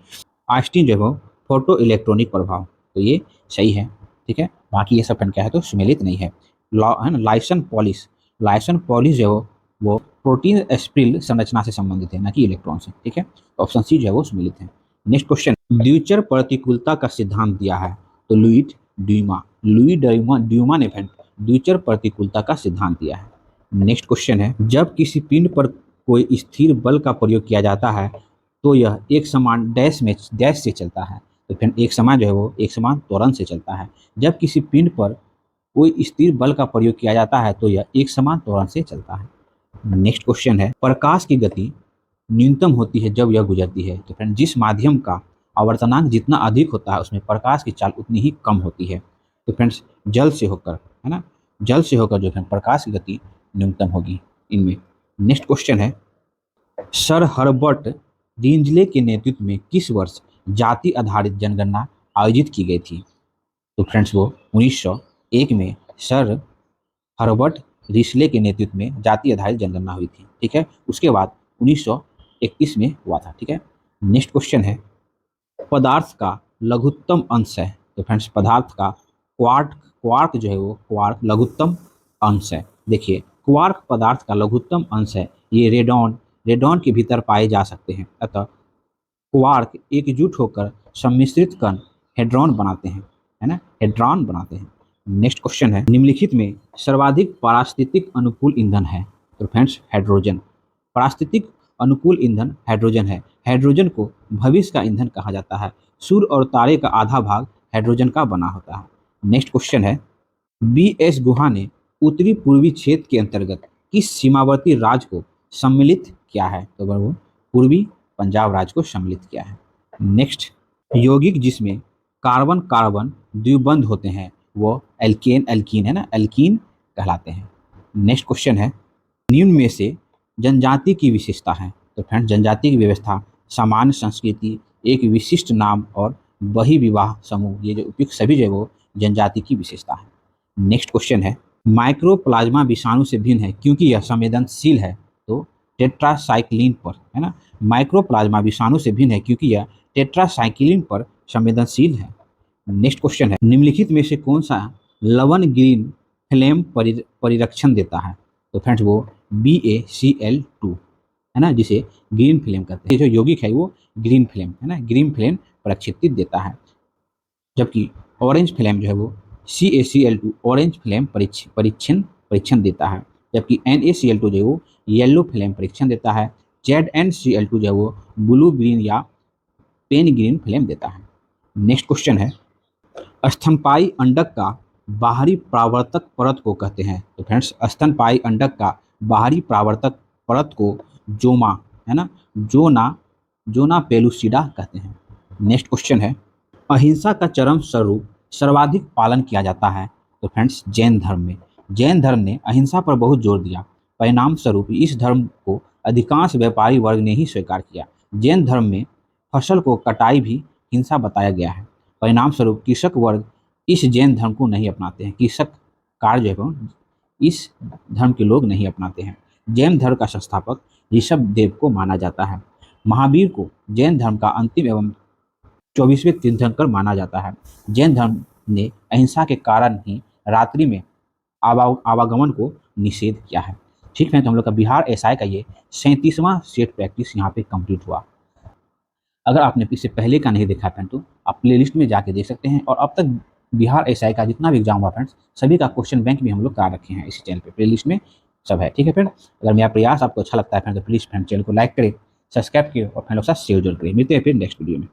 आइंस्टीन जो है वो फोटो इलेक्ट्रॉनिक प्रभाव, तो ये सही है। ठीक है, बाकी ये सब क्या है तो सुमेलित नहीं है। लाइसन पॉलिश जो है वो प्रोटीन स्प्रिल संरचना से संबंधित है, न कि इलेक्ट्रॉन से। ठीक है, तो ऑप्शन सी जो है वो सुमेलित है। नेक्स्ट क्वेश्चन, द्विचर प्रतिकूलता का सिद्धांत दिया है? तो लुई ड्यूमा ने द्विचर प्रतिकूलता का सिद्धांत दिया है। नेक्स्ट क्वेश्चन है, जब किसी पिंड पर कोई स्थिर बल का प्रयोग किया जाता है तो यह एक समान डैश से चलता है। तो फिर एक समान जो है वो एक समान त्वरण से चलता है। जब किसी पिंड पर कोई स्थिर बल का प्रयोग किया जाता है तो यह एक समान त्वरण से चलता है। नेक्स्ट क्वेश्चन है, प्रकाश की गति न्यूनतम होती है जब यह गुजरती है। तो फ्रेंड, जिस माध्यम का आवर्तनांक जितना अधिक होता है उसमें प्रकाश की चाल उतनी ही कम होती है। तो फ्रेंड्स, जल से होकर है ना, जल से होकर जो है प्रकाश की गति न्यूनतम होगी इनमें। नेक्स्ट क्वेश्चन है, सर हर्बर्ट रिंजले के नेतृत्व में किस वर्ष जाति आधारित जनगणना आयोजित की गई थी? तो फ्रेंड्स वो 1901 में सर हर्बर्ट रिसले के नेतृत्व में जाति आधारित जनगणना हुई थी। ठीक है, उसके बाद 1921 में हुआ था। ठीक है, नेक्स्ट क्वेश्चन है, पदार्थ का लघुत्तम अंश है। तो फ्रेंड्स पदार्थ का क्वार्क क्वार्क जो है वो क्वार्क लघुत्तम अंश है। देखिए क्वार्क पदार्थ का लघुत्तम अंश है। ये रेडॉन रेडॉन के भीतर पाए जा सकते हैं। अतः क्वार्क एकजुट होकर सम्मिश्रित कण हेड्रॉन बनाते हैं, है ना, हेड्रॉन बनाते हैं। नेक्स्ट क्वेश्चन है, निम्नलिखित में सर्वाधिक पारिस्थितिक अनुकूल ईंधन है। तो फ्रेंड्स हाइड्रोजन। पारिस्थितिक अनुकूल ईंधन हाइड्रोजन है। हाइड्रोजन को भविष्य का ईंधन कहा जाता है। सूर्य और तारे का आधा भाग हाइड्रोजन का बना होता है। नेक्स्ट क्वेश्चन है, बी एस गुहा ने उत्तरी पूर्वी क्षेत्र के अंतर्गत किस सीमावर्ती राज्य को सम्मिलित किया है? तो वो पूर्वी पंजाब राज्य को सम्मिलित किया है। नेक्स्ट, यौगिक जिसमें कार्बन कार्बन द्विबंध होते हैं वो एल्केन एल्कीन है ना, एल्कीन कहलाते हैं। नेक्स्ट क्वेश्चन है, निम्न में से जनजाति की विशेषता है। तो फ्रेंड्स जनजाति की व्यवस्था, सामान्य संस्कृति, एक विशिष्ट नाम और बहिर्विवाह समूह, ये जो उपयुक्त सभी जो है वो जनजाति की विशेषता है। नेक्स्ट क्वेश्चन है, माइक्रोप्लाज्मा विषाणु से भिन्न है क्योंकि यह संवेदनशील है। तो टेट्रासाइक्लिन पर, है ना, माइक्रोप्लाज्मा विषाणु से भिन्न है क्योंकि यह टेट्रासाइक्लिन पर संवेदनशील है। नेक्स्ट क्वेश्चन है, निम्नलिखित में से कौन सा लवण ग्रीन फ्लेम परिरक्षण देता है? तो फ्रेंड्स वो BaCl2 है ना, जिसे ग्रीन फ्लेम कहते हैं। ये जो यौगिक है वो ग्रीन फ्लेम है ना, ग्रीन फ्लेम प्रक्षिप्त देता है। जबकि ऑरेंज फ्लेम जो है वो CaCl2 ऑरेंज फ्लेम परीक्षण देता है। जबकि NaCl2 जो है वो येलो फ्लेम परीक्षण देता है। ZnCl2 जो है वो ब्लू ग्रीन या पेन ग्रीन फ्लेम देता है। नेक्स्ट क्वेश्चन है, स्तनपायी अंडक का बाहरी परावर्तक परत को कहते हैं। तो फ्रेंड्स स्तनपायी अंडक का बाहरी परावर्तक परत को जोमा, है ना, जोना पेलुसिडा कहते हैं। नेक्स्ट क्वेश्चन है, अहिंसा का चरम स्वरूप सर्वाधिक पालन किया जाता है। तो फ्रेंड्स जैन धर्म में, जैन धर्म ने अहिंसा पर बहुत जोर दिया। परिणाम स्वरूप इस धर्म को अधिकांश व्यापारी वर्ग ने ही स्वीकार किया। जैन धर्म में फसल को कटाई भी हिंसा बताया गया है। परिणाम स्वरूप कृषक वर्ग इस जैन धर्म को नहीं अपनाते हैं। कृषक कार्य जो है इस धर्म के लोग नहीं अपनाते हैं। जैन धर्म का संस्थापक ऋषभ देव को माना जाता है। महावीर को जैन धर्म का अंतिम एवं 24वें तीर्थंकर माना जाता है। जैन धर्म ने अहिंसा के कारण ही रात्रि में आवागमन को निषेध किया है। ठीक है, तो हम लोग का बिहार एसआई का ये 37वां सेट प्रैक्टिस यहाँ पे कंप्लीट हुआ। अगर आपने इससे पहले का नहीं देखा फ्रेंड तो आप प्लेलिस्ट में जाके देख सकते हैं। और अब तक बिहार एसआई का जितना भी एग्जाम हुआ फ्रेंड्स, सभी का क्वेश्चन बैंक भी हम लोग करा रखे हैं इसी चैनल पे, प्लेलिस्ट में सब है। ठीक है फ्रेंड, अगर मेरा प्रयास आपको अच्छा लगता है फ्रेंड तो प्लीज़ फ्रेंड चैनल को लाइक करें, सब्सक्राइब करें और फ्रेंड लोग साथ शेयर जरूर करें। मिलते हैं फिर नेक्स्ट वीडियो में।